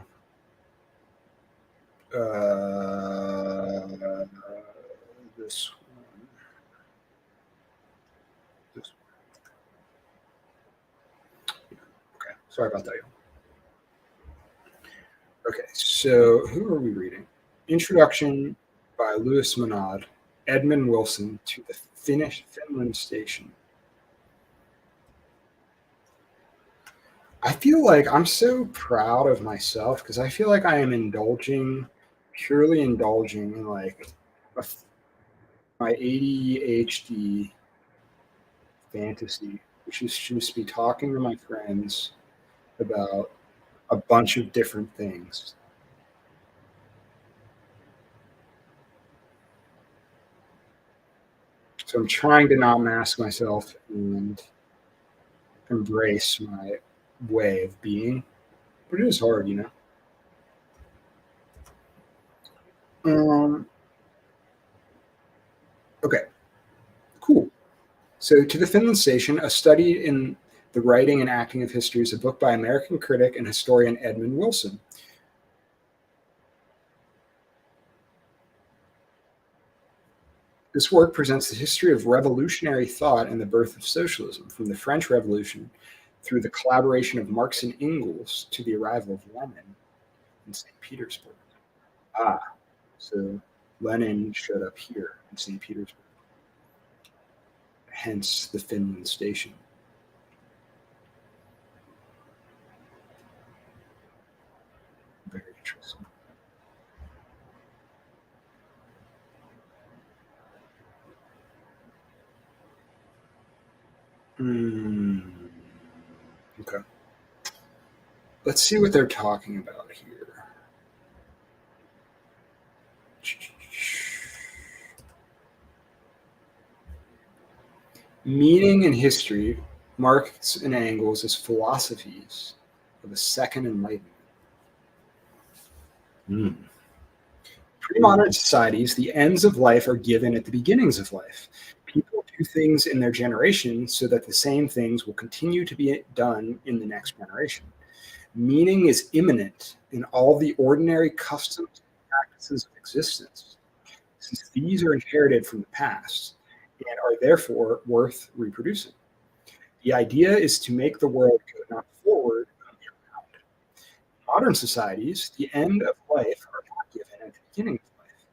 this one. Okay, sorry about that. Okay, so who are we reading? Introduction by Louis Menand, Edmund Wilson to the Finland Station. I feel like I'm so proud of myself because I feel like I am purely indulging in like my ADHD fantasy, which is just be talking to my friends about a bunch of different things. So I'm trying to not mask myself and embrace my way of being, but it is hard, you know. Okay, cool. So, To the Finland Station, a study in the writing and acting of history, is a book by American critic and historian Edmund Wilson. This work presents the history of revolutionary thought and the birth of socialism, from the French Revolution through the collaboration of Marx and Engels to the arrival of Lenin in St. Petersburg. So Lenin showed up here in St. Petersburg, hence the Finland Station. Very interesting. Okay. Let's see what they're talking about here. Meaning in history, Marx and Engels as philosophies of the Second Enlightenment. Pre-modern societies, the ends of life are given at the beginnings of life. People do things in their generation so that the same things will continue to be done in the next generation. Meaning is immanent in all the ordinary customs and practices of existence, since these are inherited from the past and are therefore worth reproducing. The idea is to make the world go not forward, but around. modern societies, the end of life are not given at the beginning of life.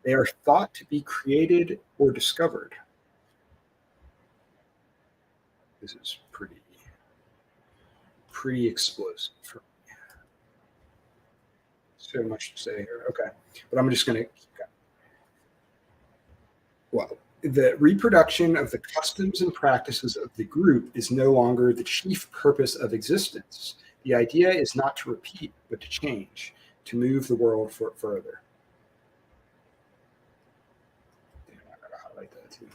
They are thought to be created or discovered. This is pretty explosive. So much to say here. Okay, but I'm just going to keep going. Well, the reproduction of the customs and practices of the group is no longer the chief purpose of existence. The idea is not to repeat, but to change, to move the world further. Damn, I gotta highlight that too.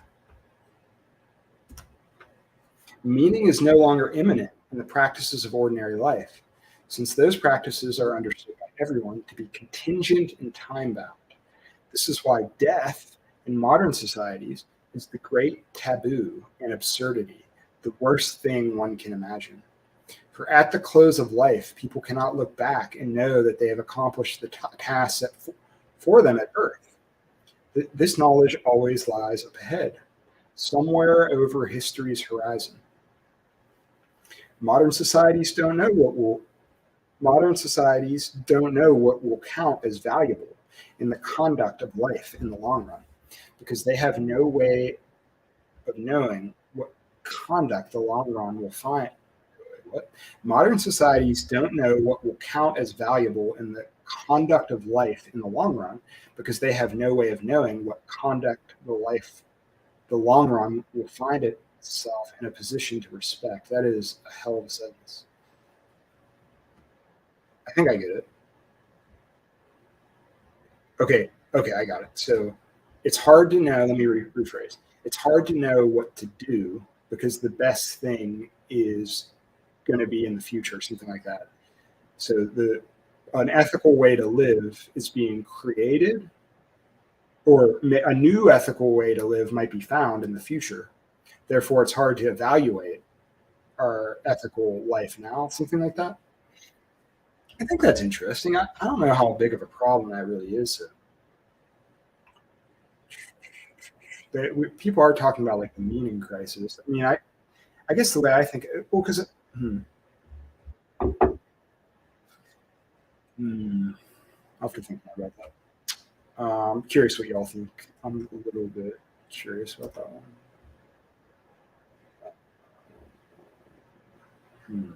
Meaning is no longer immanent in the practices of ordinary life, since those practices are understood by everyone to be contingent and time bound. This is why death in modern societies is the great taboo and absurdity, the worst thing one can imagine. For at the close of life, people cannot look back and know that they have accomplished the task set for them at birth. This knowledge always lies up ahead, somewhere over history's horizon. Modern societies don't know what will Modern societies don't know what will count as valuable in the conduct of life in the long run, because they have no way of knowing what conduct the long run will find. What? Modern societies don't know what will count as valuable in the conduct of life in the long run, because they have no way of knowing what conduct the long run will find itself in a position to respect. That is a hell of a sentence. I think I get it. Okay, I got it. So it's hard to know. Let me rephrase. It's hard to know what to do because the best thing is going to be in the future, something like that. So an ethical way to live is being created, or a new ethical way to live might be found in the future. Therefore, it's hard to evaluate our ethical life now, something like that. I think that's interesting. I don't know how big of a problem that really is. People are talking about like the meaning crisis. I mean, I guess the way I think, well, because I'll have to think more about that. Curious what y'all think. I'm a little bit curious about that one. Hmm.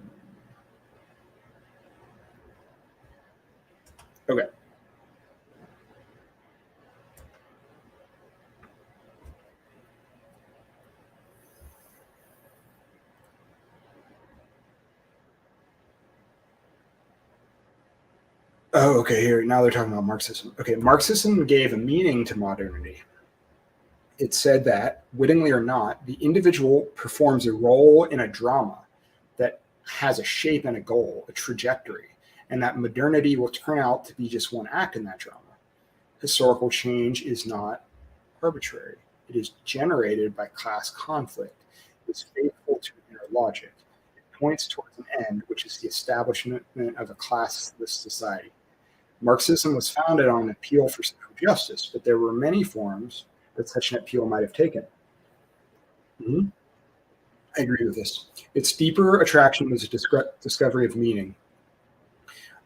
Okay. Oh, okay. Here now they're talking about Marxism. Okay, Marxism gave a meaning to modernity. It said that, wittingly or not, the individual performs a role in a drama that has a shape and a goal, a trajectory, and that modernity will turn out to be just one act in that drama. Historical change is not arbitrary. It is generated by class conflict. It is faithful to inner logic. It points towards an end, which is the establishment of a classless society. Marxism was founded on an appeal for social justice, but there were many forms that such an appeal might have taken. Mm-hmm. I agree with this. Its deeper attraction was a discovery of meaning,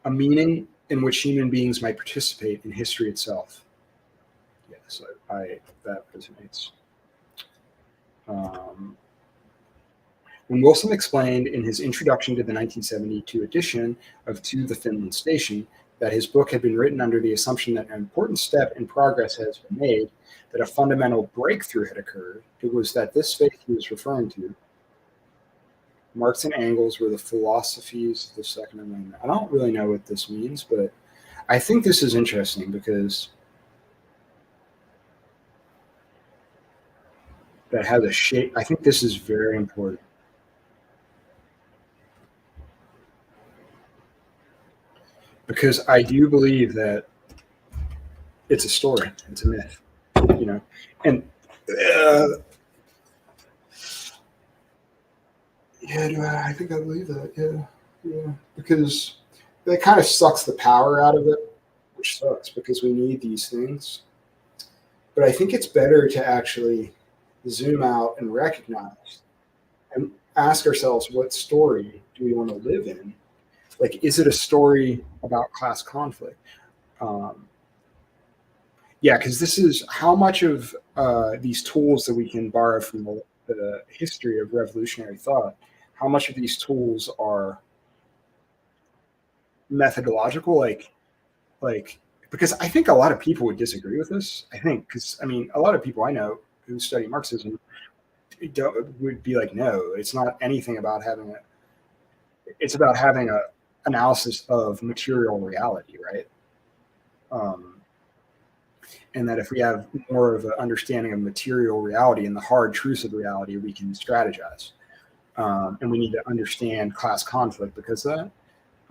a meaning in which human beings might participate in history itself. Yes, that resonates. When Wilson explained in his introduction to the 1972 edition of To the Finland Station that his book had been written under the assumption that an important step in progress has been made, that a fundamental breakthrough had occurred, it was that this faith he was referring to, Marx and Engels, were the philosophies of the Second Amendment. I don't really know what this means, but I think this is interesting because that has a shape. I think this is very important. Because I do believe that it's a story, it's a myth, and yeah, I think I believe that, yeah, because that kind of sucks the power out of it, which sucks because we need these things. But I think it's better to actually zoom out and recognize and ask ourselves, what story do we want to live in? Like, is it a story about class conflict? Um, yeah, because this is how much of these tools that we can borrow from the history of revolutionary thought, how much of these tools are methodological, like because I think a lot of people would disagree with this. I think because I mean a lot of people I know who study Marxism would be like, no, it's not anything about having a. It's about having a analysis of material reality, right? Um, and that if we have more of an understanding of material reality and the hard truths of reality, we can strategize. And we need to understand class conflict because of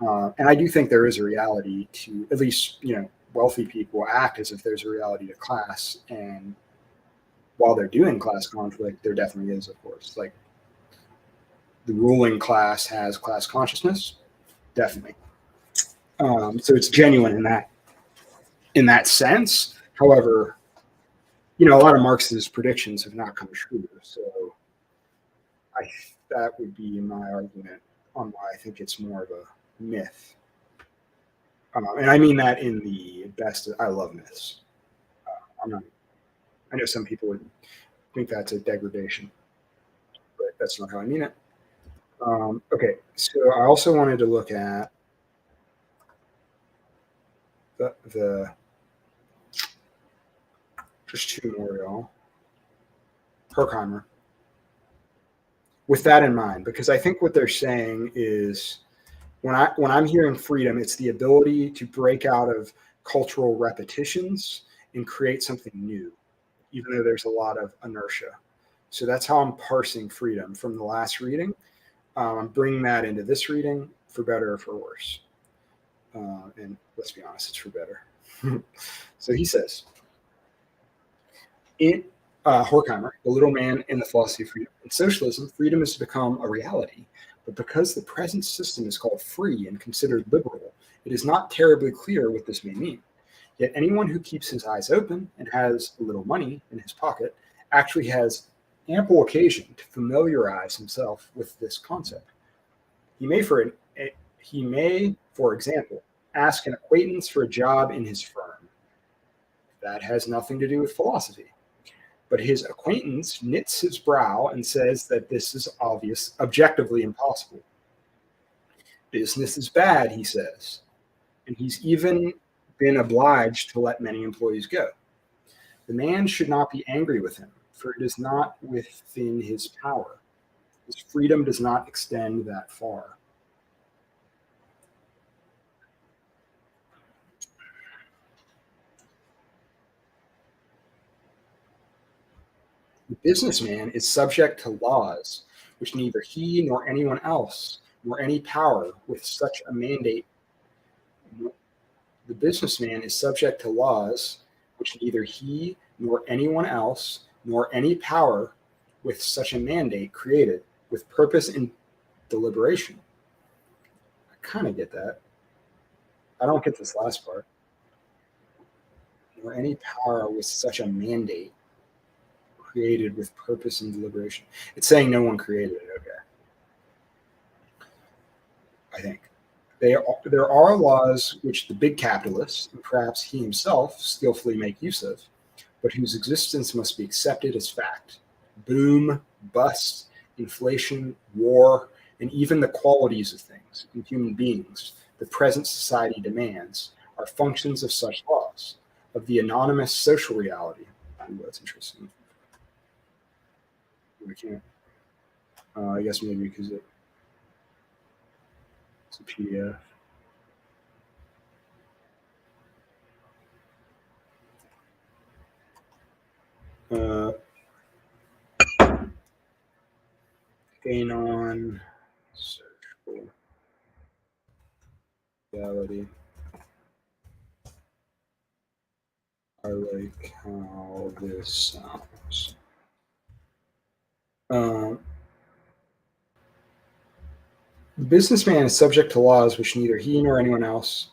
that. And I do think there is a reality to at least, wealthy people act as if there's a reality to class. And while they're doing class conflict, there definitely is, of course. Like the ruling class has class consciousness, definitely. So it's genuine in that sense. However, a lot of Marx's predictions have not come true. So I that would be my argument on why I think it's more of a myth. And I mean that in the best. I love myths. I'm not. I know some people would think that's a degradation, but that's not how I mean it. Okay, so I also wanted to look at the just two more, y'all. Herkheimer. With that in mind, because I think what they're saying is when I'm hearing freedom, it's the ability to break out of cultural repetitions and create something new, even though there's a lot of inertia. So that's how I'm parsing freedom from the last reading. I'm bringing that into this reading for better or for worse. And let's be honest, it's for better. So he says, in Horkheimer, The Little Man and the Philosophy of Freedom. In socialism, freedom is to become a reality. But because the present system is called free and considered liberal, it is not terribly clear what this may mean. Yet anyone who keeps his eyes open and has a little money in his pocket actually has ample occasion to familiarize himself with this concept. He may, for example, ask an acquaintance for a job in his firm. That has nothing to do with philosophy. But his acquaintance knits his brow and says that this is objectively impossible. Business is bad, he says, and he's even been obliged to let many employees go. The man should not be angry with him, for it is not within his power. His freedom does not extend that far. The businessman is subject to laws which neither he nor anyone else, nor any power with such a mandate. The businessman is subject to laws which neither he nor anyone else, nor any power with such a mandate created with purpose and deliberation. I kind of get that. I don't get this last part. Nor any power with such a mandate created with purpose and deliberation. It's saying no one created it, okay. I think. There are laws which the big capitalists, and perhaps he himself, skillfully make use of, but whose existence must be accepted as fact. Boom, bust, inflation, war, and even the qualities of things in human beings the present society demands are functions of such laws, of the anonymous social reality. Ooh, that's interesting. We can't. I guess maybe because it's a PDF. Gain on social reality. I like how this sounds. The businessman is subject to laws which neither he nor anyone else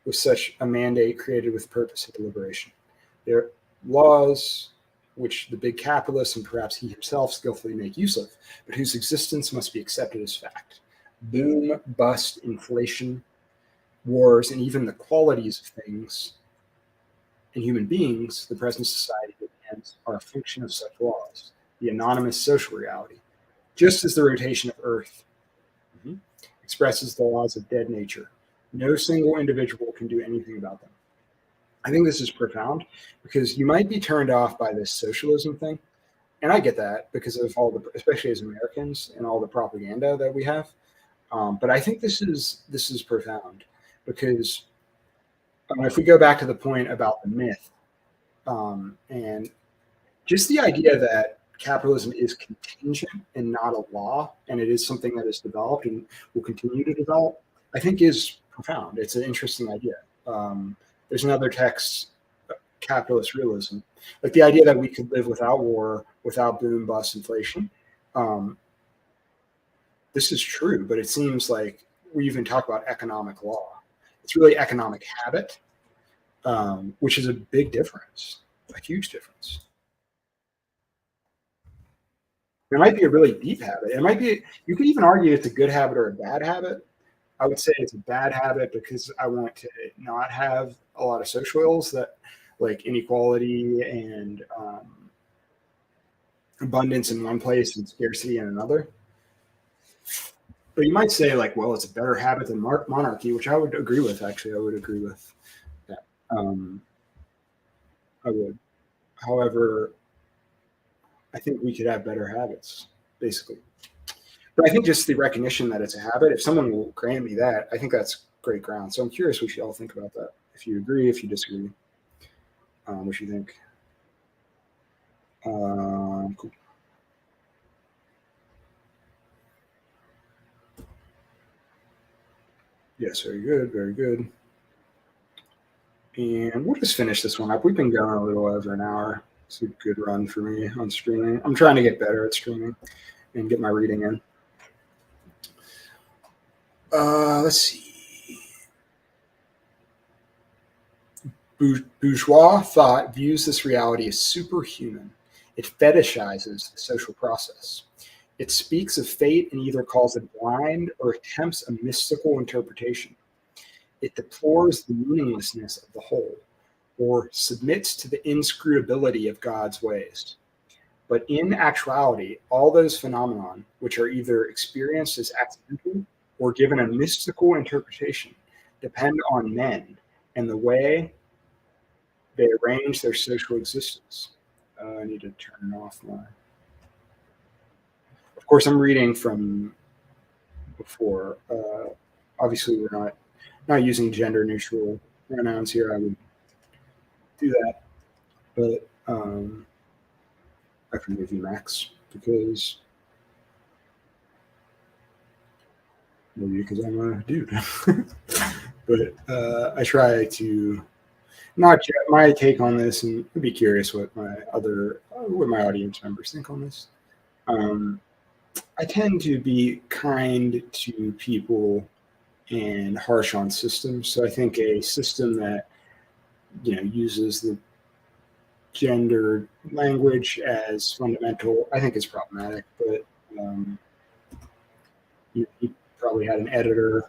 with such a mandate created with purpose and deliberation. They're laws which the big capitalists and perhaps he himself skillfully make use of, but whose existence must be accepted as fact. boom, bust, inflation, wars, and even the qualities of things in human beings the present society demands are a function of such laws, the anonymous social reality, just as the rotation of Earth expresses the laws of dead nature. No single individual can do anything about them. I think this is profound because you might be turned off by this socialism thing. And I get that because of all the, especially as Americans, and all the propaganda that we have. But I think this is profound because if we go back to the point about the myth, and just the idea that capitalism is contingent and not a law, and it is something that is developed and will continue to develop, I think is profound. It's an interesting idea. There's another text, Capitalist Realism, like the idea that we could live without war, without boom, bust, inflation. Um, this is true, but it seems like we even talk about economic law. It's really economic habit, which is a big difference, a huge difference. It might be a really deep habit. It might be, you could even argue it's a good habit or a bad habit. I would say it's a bad habit because I want to not have a lot of social ills that like inequality and abundance in one place and scarcity in another. But you might say like, well, it's a better habit than monarchy, which I would agree with. Actually, I would agree with that. I would. However, I think we could have better habits, basically. But I think just the recognition that it's a habit, if someone will grant me that, I think that's great ground. So I'm curious what you all think about that. If you agree, if you disagree, what you think. Cool. Yes, very good, very good. And we'll just finish this one up. We've been going a little over an hour. It's a good run for me on streaming. I'm trying to get better at streaming and get my reading in. Let's see. Bourgeois thought views this reality as superhuman. It fetishizes the social process. It speaks of fate and either calls it blind or attempts a mystical interpretation. It deplores the meaninglessness of the whole or submits to the inscrutability of God's ways. But in actuality, all those phenomenon, which are either experienced as accidental or given a mystical interpretation, depend on men and the way they arrange their social existence. I need to turn off my. Of course, I'm reading from before. Obviously, we're not using gender neutral pronouns here. I would do that, but I forgive you, Max, because maybe because I'm a dude. But I try to not my take on this, and I'd be curious what my audience members think on this. I tend to be kind to people and harsh on systems. So I think a system that uses the gender language as fundamental, I think is problematic. But he probably had an editor,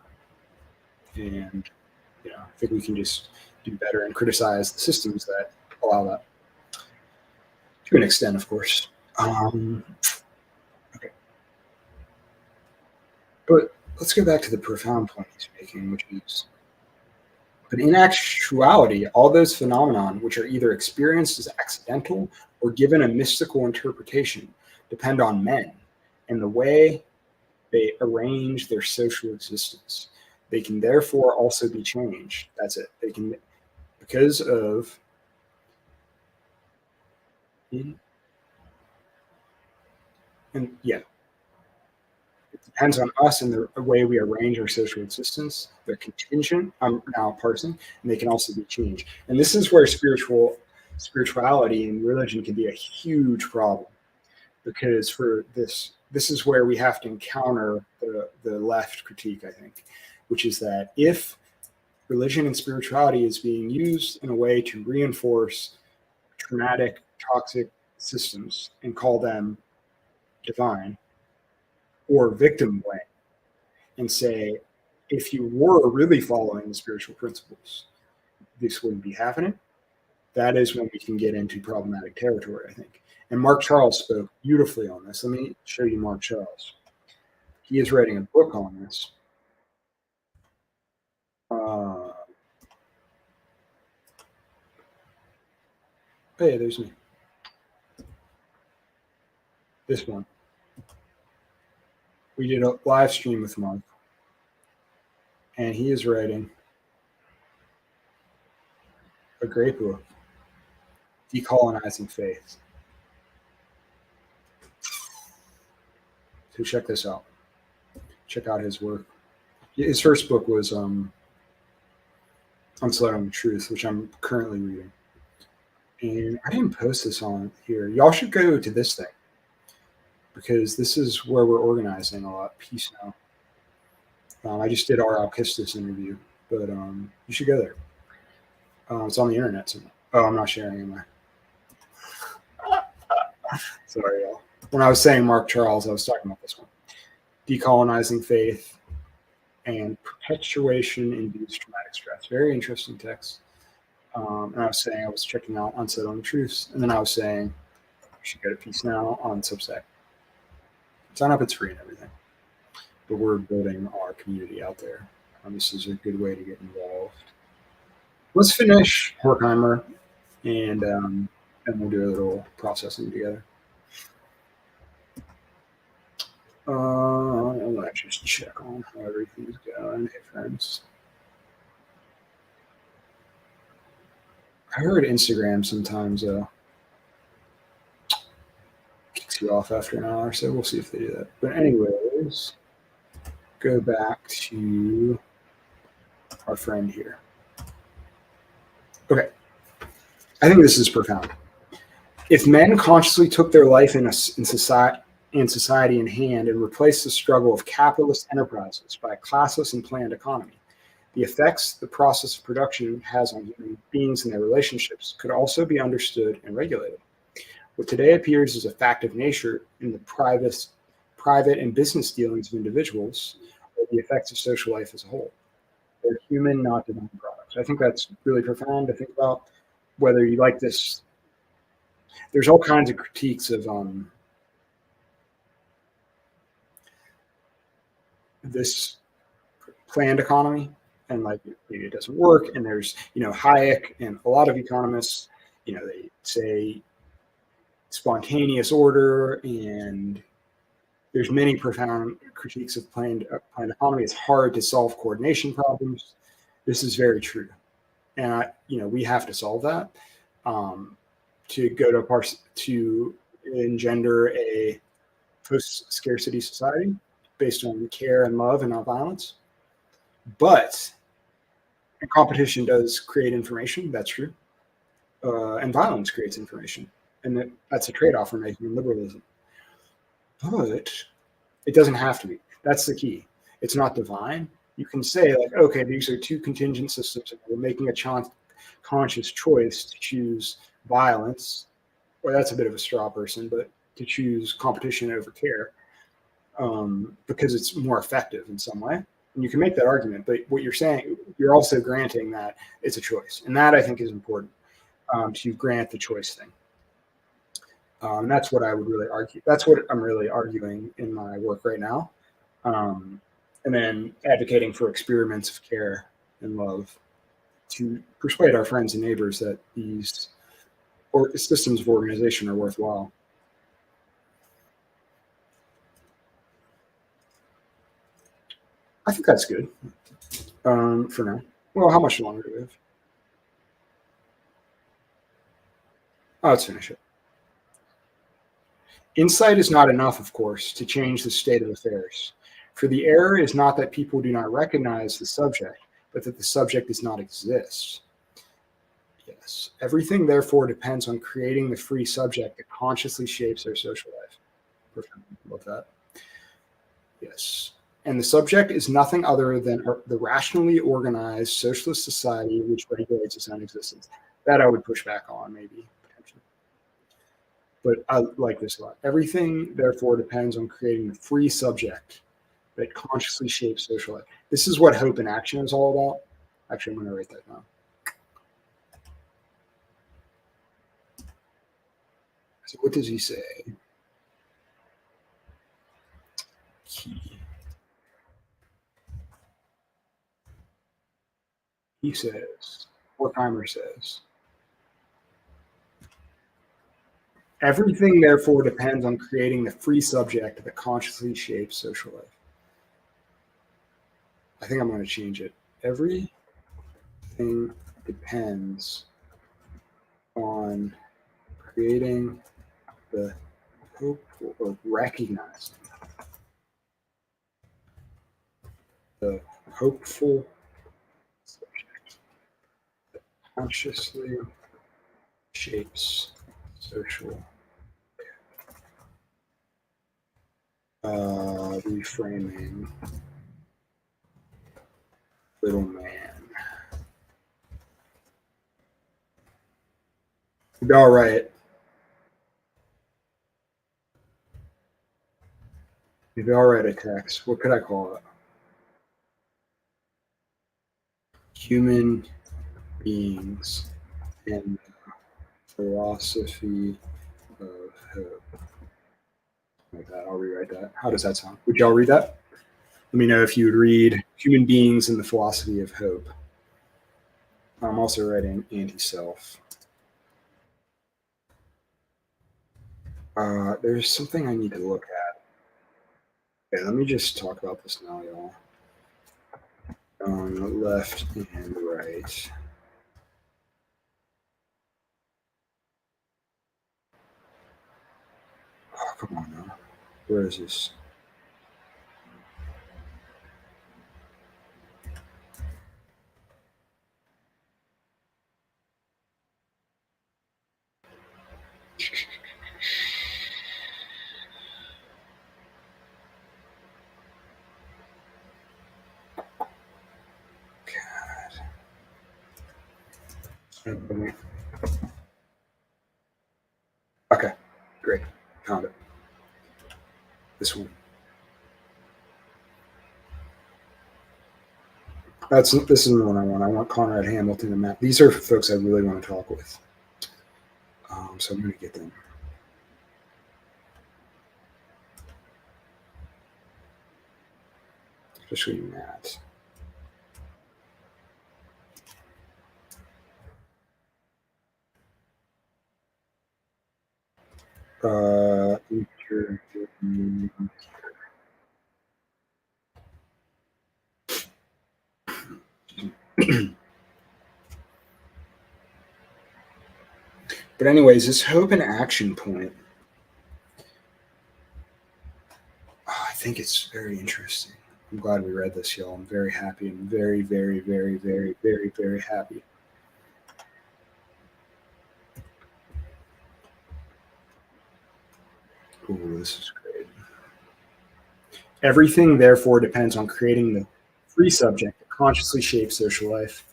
and I think we can just do better and criticize the systems that allow that to an extent, of course. Okay, but let's go back to the profound point he's making, which is, but in actuality, all those phenomenon, which are either experienced as accidental or given a mystical interpretation, depend on men and the way they arrange their social existence. They can therefore also be changed. That's it. They can, because of and yeah, it depends on us and the way we arrange our social existence. They're contingent. I'm now parsing, and they can also be changed. And this is where spirituality and religion can be a huge problem, because for this is where we have to encounter the left critique, I think, which is that if religion and spirituality is being used in a way to reinforce traumatic, toxic systems and call them divine or victim blame, and say, if you were really following the spiritual principles, this wouldn't be happening. That is when we can get into problematic territory, I think. And Mark Charles spoke beautifully on this. Let me show you Mark Charles. He is writing a book on this. Hey, there's me. This one. We did a live stream with Mark, and he is writing a great book, Decolonizing Faith. So check this out. Check out his work. His first book was Unsettling Truth, which I'm currently reading. And I didn't post this on here. Y'all should go to this thing, because this is where we're organizing a lot. Peace Now. I just did our Alkistis interview, but you should go there. It's on the internet somewhere. Oh, I'm not sharing, am I? Sorry, y'all. When I was saying Mark Charles, I was talking about this one. Decolonizing Faith and Perpetuation-Induced Traumatic Stress. Very interesting text. And I was saying I was checking out Unsettling Truths, and then I was saying you should go to Peace Now on Substack. Sign up, it's free and everything. But we're building our community out there. This is a good way to get involved. Let's finish Horkheimer, and we'll do a little processing together. Let's just check on how everything's going. Hey, friends. I heard Instagram sometimes kicks you off after an hour, so we'll see if they do that. But anyways, go back to our friend here. Okay. I think this is profound. If men consciously took their life in society in hand and replaced the struggle of capitalist enterprises by a classless and planned economy, the effects the process of production has on human beings and their relationships could also be understood and regulated. What today appears as a fact of nature in the private and business dealings of individuals are the effects of social life as a whole. They're human, not divine products. I think that's really profound to think about, whether you like this. There's all kinds of critiques of this planned economy, and like maybe it doesn't work. And there's, Hayek and a lot of economists, they say spontaneous order, and there's many profound critiques of planned economy. It's hard to solve coordination problems. This is very true, and we have to solve that to go to engender a post-scarcity society based on care and love and not violence. But competition does create information. That's true, and violence creates information, and that's a trade-off we're making in liberalism. But it doesn't have to be. That's the key. It's not divine. You can say, like, okay, these are two contingent systems, and we're making a conscious choice to choose violence, or that's a bit of a straw person, but to choose competition over care, because it's more effective in some way. And you can make that argument, but what you're saying, you're also granting that it's a choice. And that, I think, is important, to grant the choice thing. And that's what I would really argue. That's what I'm really arguing in my work right now. And then advocating for experiments of care and love to persuade our friends and neighbors that these systems of organization are worthwhile. I think that's good for now. Well, how much longer do we have? Oh, let's finish it. Insight is not enough, of course, to change the state of affairs. For the error is not that people do not recognize the subject, but that the subject does not exist. Yes. Everything, therefore, depends on creating the free subject that consciously shapes their social life. Perfect. Love that. Yes. And the subject is nothing other than the rationally organized socialist society which regulates its own existence. That I would push back on, maybe, potentially. But I like this a lot. Everything, therefore, depends on creating the free subject that consciously shapes social life. This is what hope in action is all about. Actually, I'm going to write that down. So what does he say? He says, Horkheimer says, everything therefore depends on creating the free subject that consciously shapes social life. I think I'm going to change it. Everything depends on creating the hopeful or recognizing the hopeful subject that consciously shapes social reframing little man. All right. Maybe I'll write a text. What could I call it? Human beings and philosophy of hope. Like that. I'll rewrite that. How does that sound? Would y'all read that? Let me know if you would read Human Beings and the Philosophy of Hope. I'm also writing anti-self. There's something I need to look at. Okay, let me just talk about this now, y'all. Left and right. Oh, come on now. Where is this? Okay, great. Found it. This one. This is the one I want. I want Conrad Hamilton and Matt. These are folks I really want to talk with. So I'm going to get them. Especially Matt. But anyways, this hope and action point, I think it's very interesting. I'm glad we read this, y'all. I'm very happy. I'm very, very, very, very, very, very happy. Ooh, this is great. Everything, therefore, depends on creating the free subject that consciously shapes social life.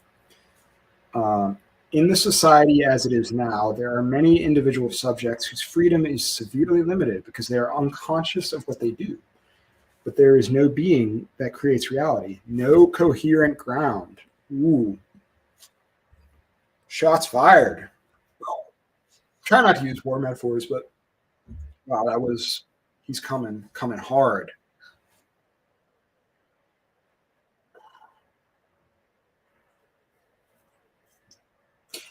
In the society as it is now, there are many individual subjects whose freedom is severely limited because they are unconscious of what they do. But there is no being that creates reality, no coherent ground. Ooh. Shots fired. Try not to use war metaphors, but wow, he's coming hard.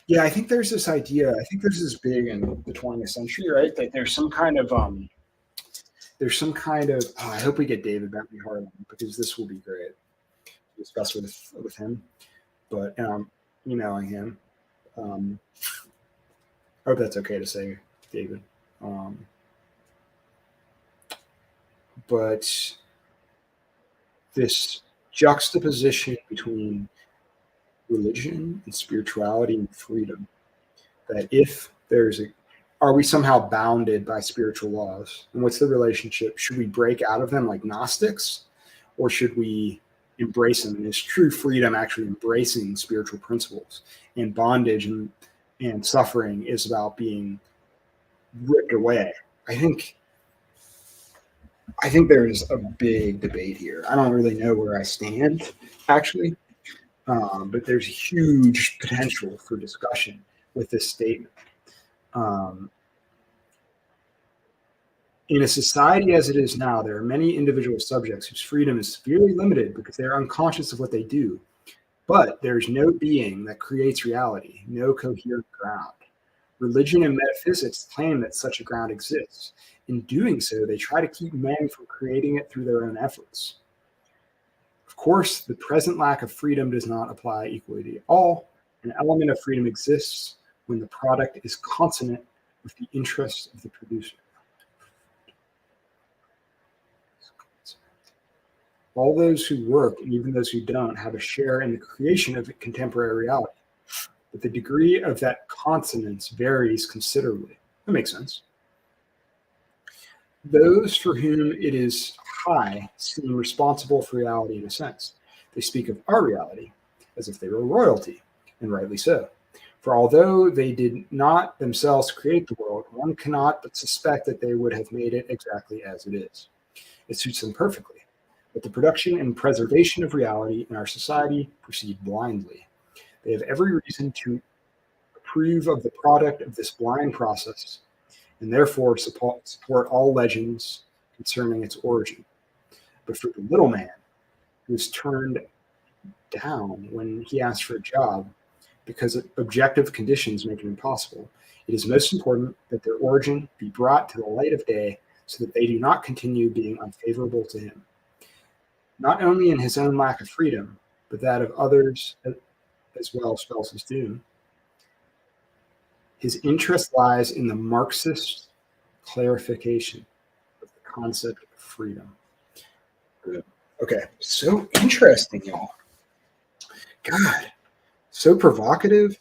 Yeah, I think there's this idea. I think this is big in the 20th century, right? That there's some kind of. Oh, I hope we get David Bentley Harlan because this will be great to discuss with him. But emailing him. I hope that's okay to say, David. But this juxtaposition between religion and spirituality and freedom, that if there's a are we somehow bounded by spiritual laws? And what's the relationship? Should we break out of them like Gnostics, or should we embrace them? And is true freedom actually embracing spiritual principles? And bondage and suffering is about being ripped away. I think I think there's a big debate here. I don't really know where I stand, actually, but there's huge potential for discussion with this statement. Um, in a society as it is now, there are many individual subjects whose freedom is severely limited because they are unconscious of what they do. But there is no being that creates reality, no coherent ground. Religion and metaphysics claim that such a ground exists. In doing so, they try to keep men from creating it through their own efforts. Of course, the present lack of freedom does not apply equally to all. An element of freedom exists when the product is consonant with the interests of the producer. All those who work, and even those who don't, have a share in the creation of contemporary reality. But the degree of that consonance varies considerably. That makes sense. Those for whom it is high seem responsible for reality in a sense. They speak of our reality as if they were royalty, and rightly so. For although they did not themselves create the world, one cannot but suspect that they would have made it exactly as it is. It suits them perfectly. But the production and preservation of reality in our society proceed blindly. They have every reason to approve of the product of this blind process and therefore support all legends concerning its origin. But for the little man who is turned down when he asks for a job because objective conditions make it impossible, it is most important that their origin be brought to the light of day so that they do not continue being unfavorable to him, not only in his own lack of freedom, but that of others as well spells his doom. His interest lies in the Marxist clarification of the concept of freedom. Good. Okay, so interesting, y'all. God, so provocative.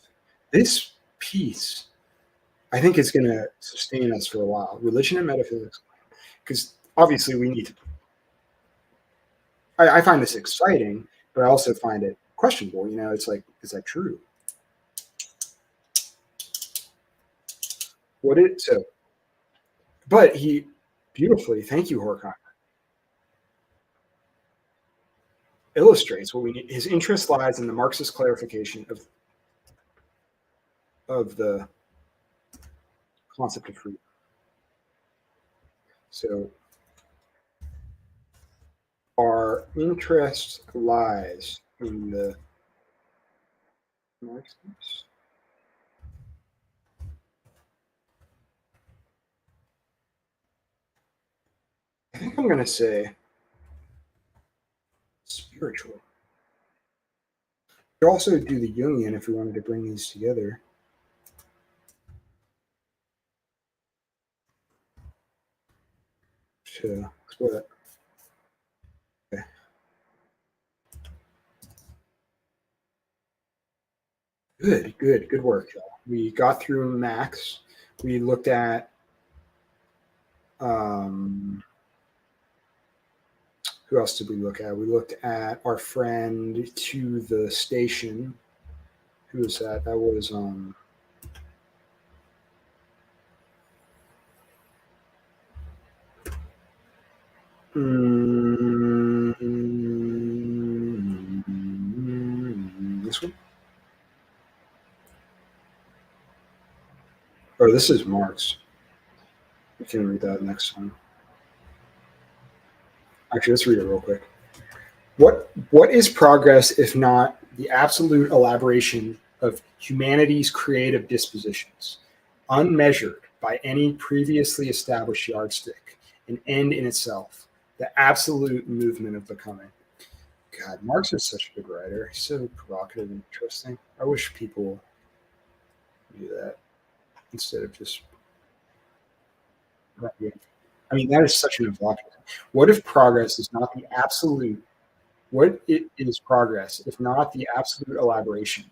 This piece, I think, is going to sustain us for a while. Religion and metaphysics, because obviously we need to. I find this exciting, but I also find it questionable. You know, it's like, is that true? What it so? But he beautifully, thank you, Horkheimer, illustrates what we need. His interest lies in the Marxist clarification of the concept of freedom. So our interest lies in the Marxist. I think I'm going to say spiritual. We could also do the Jungian if we wanted to bring these together. To explore that. Okay. Good work, y'all. We got through Max. We looked at who else did we look at? We looked at our friend to the station. Who was that? That was this one. Oh, this is Marx. We can read that next time. Actually, let's read it real quick. What is progress if not the absolute elaboration of humanity's creative dispositions, unmeasured by any previously established yardstick, an end in itself, the absolute movement of becoming? God, Marx is such a good writer. He's so provocative and interesting. I wish people knew that instead of just. I mean, that is such an evocative. What if progress is not the absolute? What is progress if not the absolute elaboration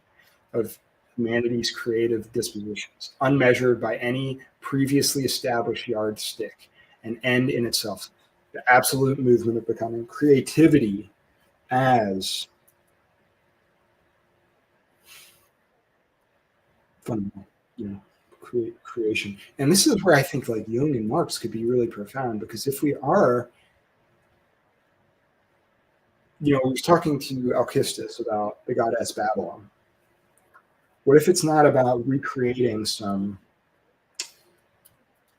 of humanity's creative dispositions, unmeasured by any previously established yardstick, an end in itself, the absolute movement of becoming, creativity as fundamental, you know, creation. And this is where I think like Jung and Marx could be really profound, because if we are I was talking to Alkistis about the goddess Babylon. What if it's not about recreating some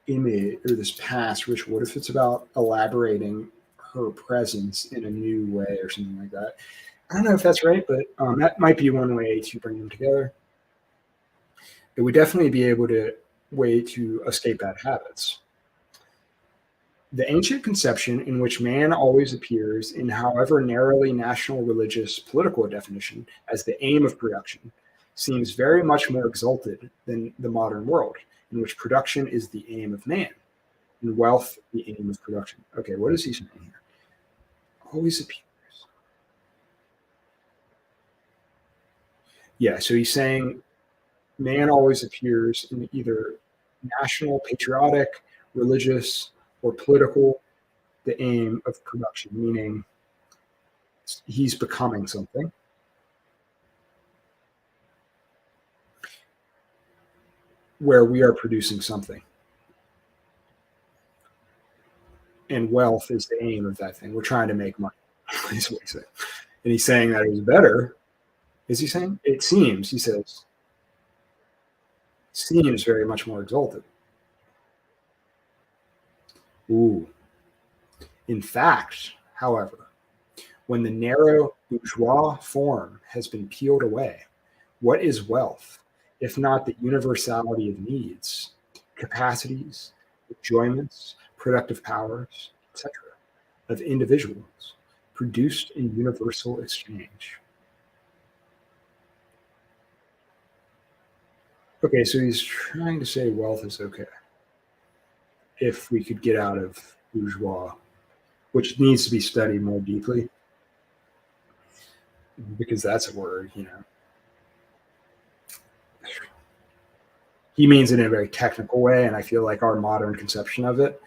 image or this past ritual? What if it's about elaborating her presence in a new way or something like that? I don't know if that's right, but that might be one way to bring them together. It would definitely be able to way to escape bad habits. The ancient conception in which man always appears in however narrowly national, religious, political definition as the aim of production seems very much more exalted than the modern world, in which production is the aim of man and wealth the aim of production. Okay, what is he saying here? Always appears. Yeah, so he's saying man always appears in either national, patriotic, religious, or political, the aim of production, meaning he's becoming something. Where we are producing something, and wealth is the aim of that thing. We're trying to make money. Is what he's saying. And he's saying that it was better. Is he saying? It seems, he says, seems very much more exalted. Ooh. In fact, however, when the narrow bourgeois form has been peeled away, what is wealth, if not the universality of needs, capacities, enjoyments, productive powers, etc., of individuals produced in universal exchange? Okay, so he's trying to say wealth is okay if we could get out of bourgeois, which needs to be studied more deeply because that's a word. He means it in a very technical way, and I feel like our modern conception of it,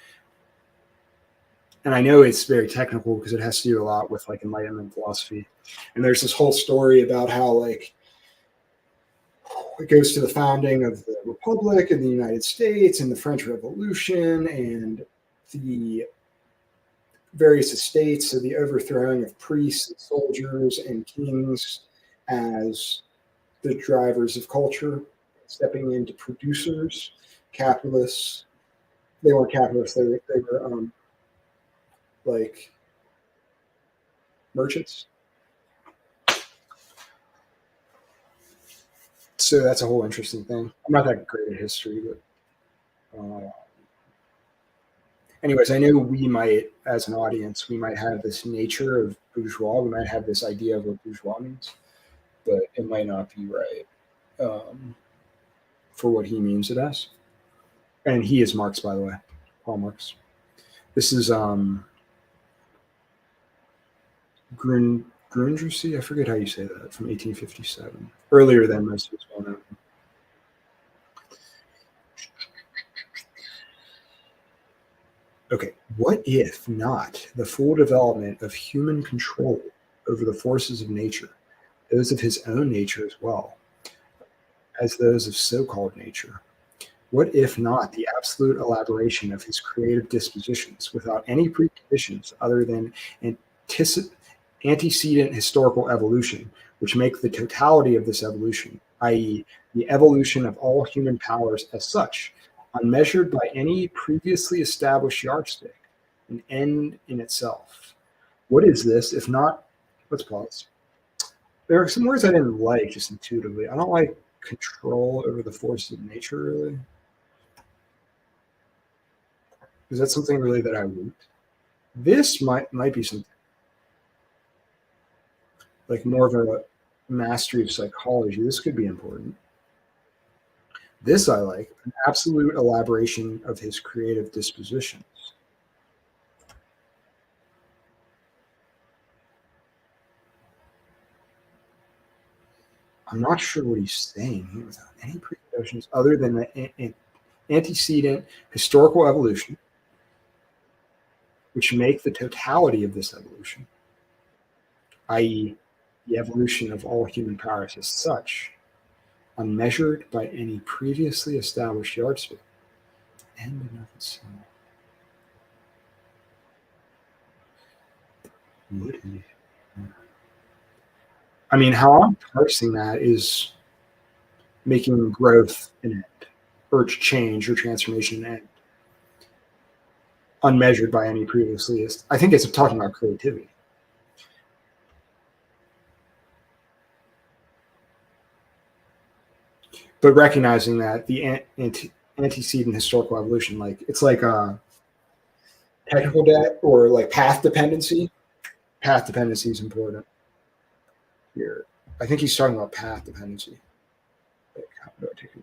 and I know it's very technical because it has to do a lot with like Enlightenment philosophy. And there's this whole story about how like it goes to the founding of the Republic and the United States and the French Revolution and the various estates, so the overthrowing of priests and soldiers and kings as the drivers of culture, stepping into producers, capitalists. They weren't capitalists; they were like merchants. So that's a whole interesting thing. I'm not that great at history, but anyways, I know we might, as an audience, we might have this nature of bourgeois. We might have this idea of what bourgeois means, but it might not be right for what he means it as. And he is Marx, by the way, Paul Marx. This is Grundrisse. I forget how you say that, from 1857, earlier than most of his well-known. Okay, what if not the full development of human control over the forces of nature, those of his own nature as well as those of so-called nature? What if not the absolute elaboration of his creative dispositions without any preconditions other than antecedent historical evolution, which make the totality of this evolution, i.e., the evolution of all human powers as such, unmeasured by any previously established yardstick, an end in itself? What is this, if not, let's pause. There are some words I didn't like just intuitively. I don't like control over the forces of nature, really. Is that something really that I want? This might be something like more of a mastery of psychology. This could be important. This I like, an absolute elaboration of his creative dispositions. I'm not sure what he's saying here without any preconditions other than the antecedent historical evolution, which make the totality of this evolution, i.e., the evolution of all human powers as such, unmeasured by any previously established yardstick. End in of itself. Would he? I mean, how I'm parsing that is making growth an end, or change or transformation an end, unmeasured by any previously. I think it's talking about creativity. But recognizing that the antecedent historical evolution, like it's like a technical debt or like path dependency. Path dependency is important here. I think he's talking about path dependency. Like, how do I take it?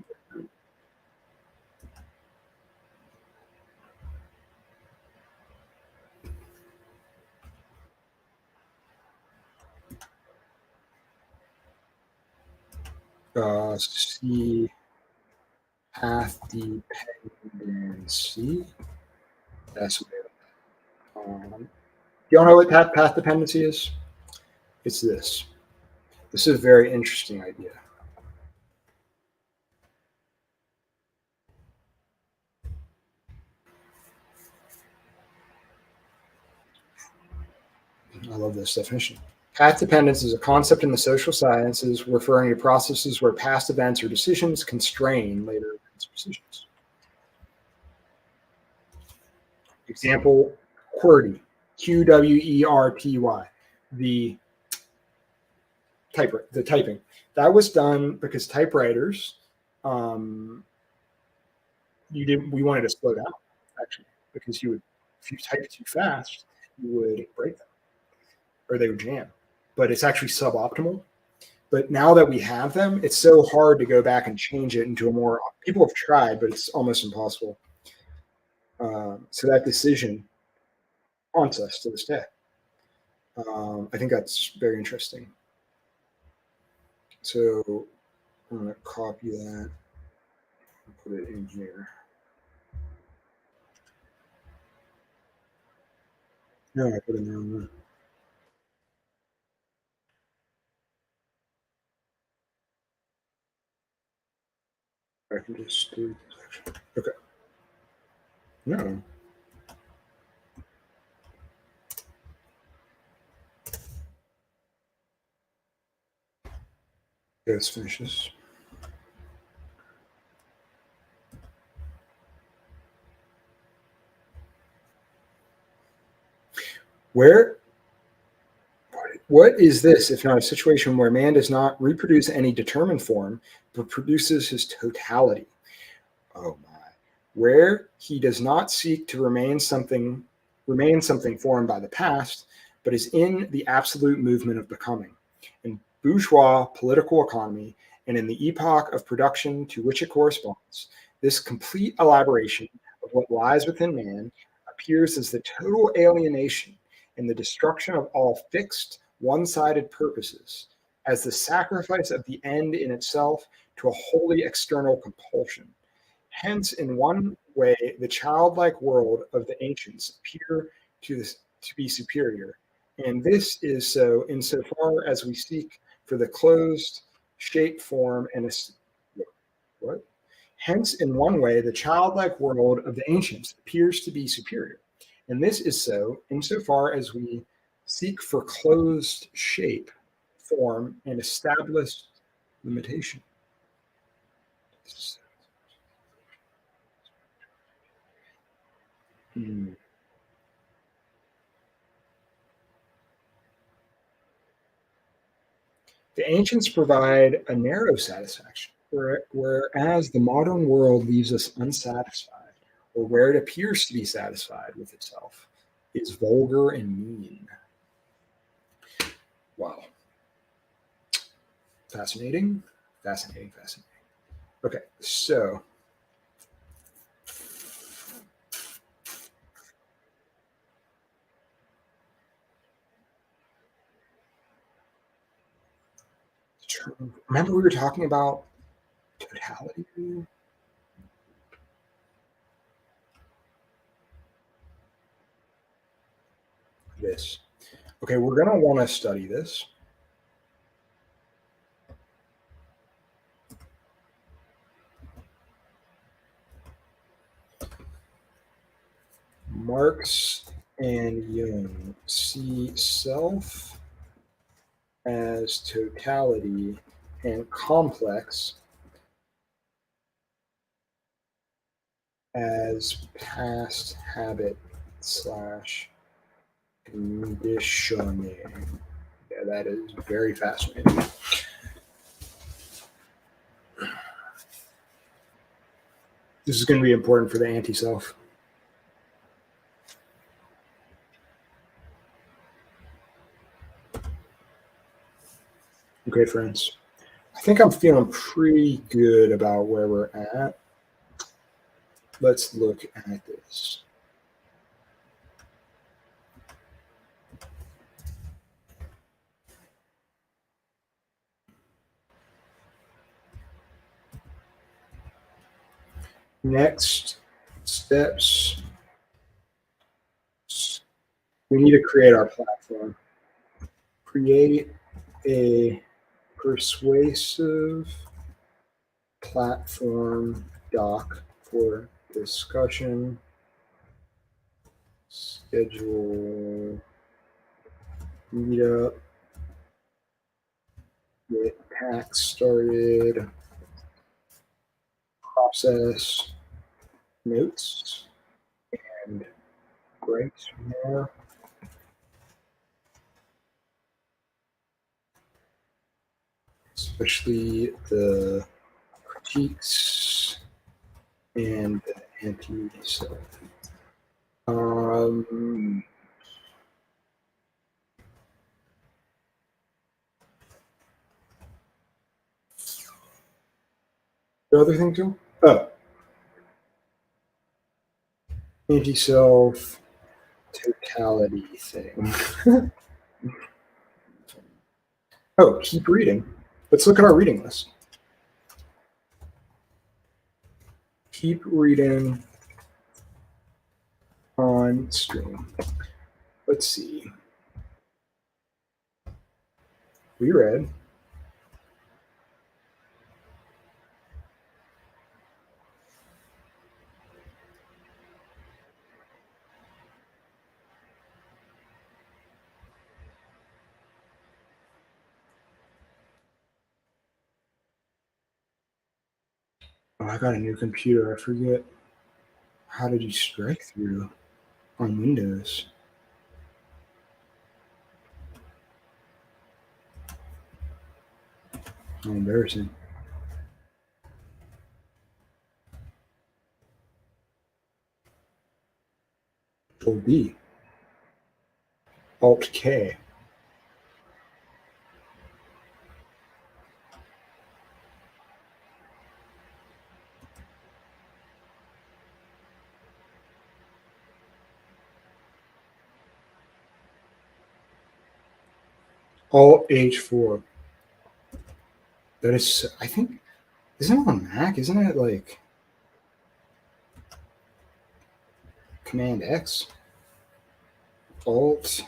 C path dependency. That's what you all know what path dependency is? It's this. This is a very interesting idea. I love this definition. Path dependence is a concept in the social sciences referring to processes where past events or decisions constrain later events or decisions. Example, QWERTY, QWERTY, the typing. That was done because typewriters, we wanted to slow down, actually, because if you type too fast, you would break them or they would jam. But it's actually suboptimal. But now that we have them, it's so hard to go back and change it into a more. People have tried, but it's almost impossible. So that decision haunts us to this day. I think that's very interesting. So I'm going to copy that and put it in here. No, I put it in the wrong one. I can just do this. Okay. No. Okay, let's finish this. What is this if not a situation where man does not reproduce any determined form, but produces his totality? Oh my. Where he does not seek to remain something formed by the past, but is in the absolute movement of becoming. In bourgeois political economy and in the epoch of production to which it corresponds, this complete elaboration of what lies within man appears as the total alienation and the destruction of all fixed, one-sided purposes, as the sacrifice of the end in itself to a wholly external compulsion. Hence, in one way, the childlike world of the ancients appear to be superior, and this is so insofar as we seek for the closed shape, form, and what? Hence, in one way, the childlike world of the ancients appears to be superior, and this is so insofar as we seek for closed shape, form, and established limitation. Hmm. The ancients provide a narrow satisfaction, whereas the modern world leaves us unsatisfied, or where it appears to be satisfied with itself, is vulgar and mean. Wow. Fascinating, fascinating, fascinating. Okay, so remember we were talking about totality? This. Okay, we're going to want to study this. Marx and Jung see self as totality and complex as past habit slash conditioning. Yeah, that is very fascinating. This is going to be important for the anti self. Okay, friends. I think I'm feeling pretty good about where we're at. Let's look at this. Next steps. We need to create our platform. Create a persuasive platform doc for discussion. Schedule meetup. Get tax started. Process notes and breaks from there. Especially the critiques and the anti-self. Um, the other thing too? Oh, anti-self totality thing. Oh, keep reading. Let's look at our reading list. Keep reading on stream. Let's see. We read oh, I got a new computer. I forget. How did you strike through on Windows? How embarrassing. Control B. Alt K. Alt H4. That is, I think, isn't it on Mac? Isn't it like Command X? Alt.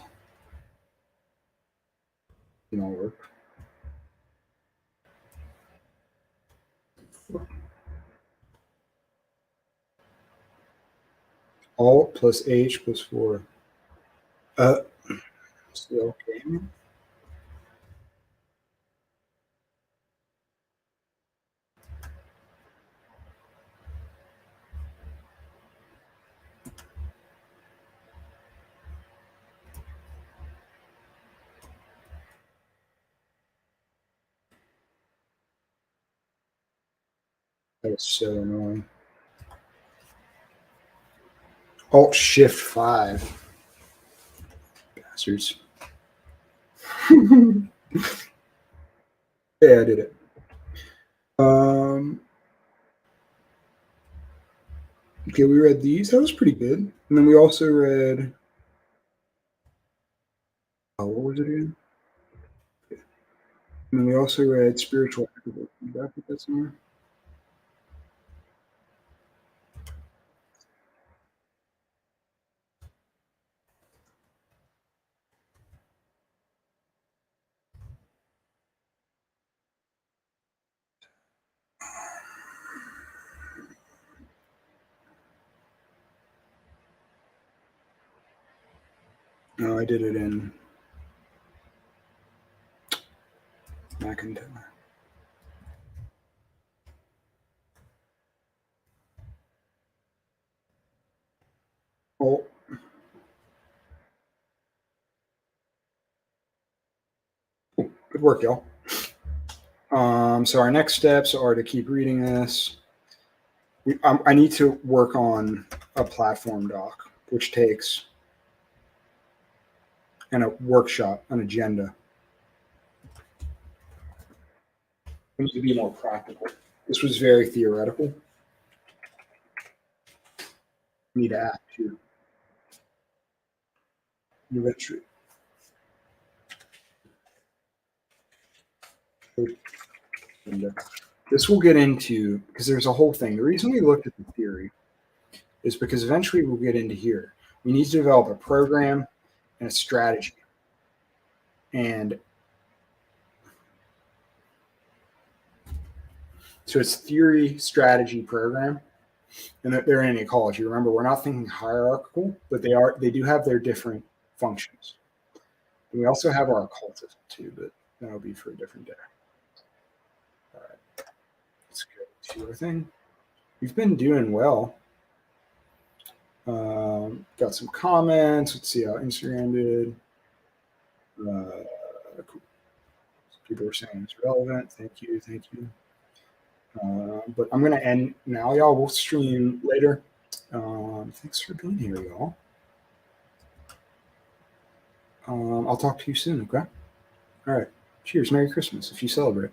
You know, work. Alt plus H plus 4. Uh, still okay. That is so annoying. Alt Shift 5. Bastards. Yeah, I did it. Okay, we read these. That was pretty good. And then we also read. Oh, what was it again? And then we also read Spiritual Activist. Did I put that somewhere? No, I did it in. McIntyre. Oh. Good work, y'all. So our next steps are to keep reading this. I need to work on a platform doc, which takes and a workshop, an agenda. We need to be more practical. This was very theoretical. We need to act too. New entry. This will get into, because there's a whole thing. The reason we looked at the theory is because eventually we'll get into here. We need to develop a program and a strategy. And so it's theory, strategy, program. And they're in ecology. Remember, we're not thinking hierarchical, but they do have their different functions. And we also have our occultism too, but that'll be for a different day. All right. Let's go to our thing. We've been doing well. Got some comments. Let's see how Instagram did. Cool. People are saying it's relevant. Thank you. But I'm going to end now, y'all. We'll stream later. Thanks for being here, y'all. I'll talk to you soon, okay? All right. Cheers. Merry Christmas if you celebrate.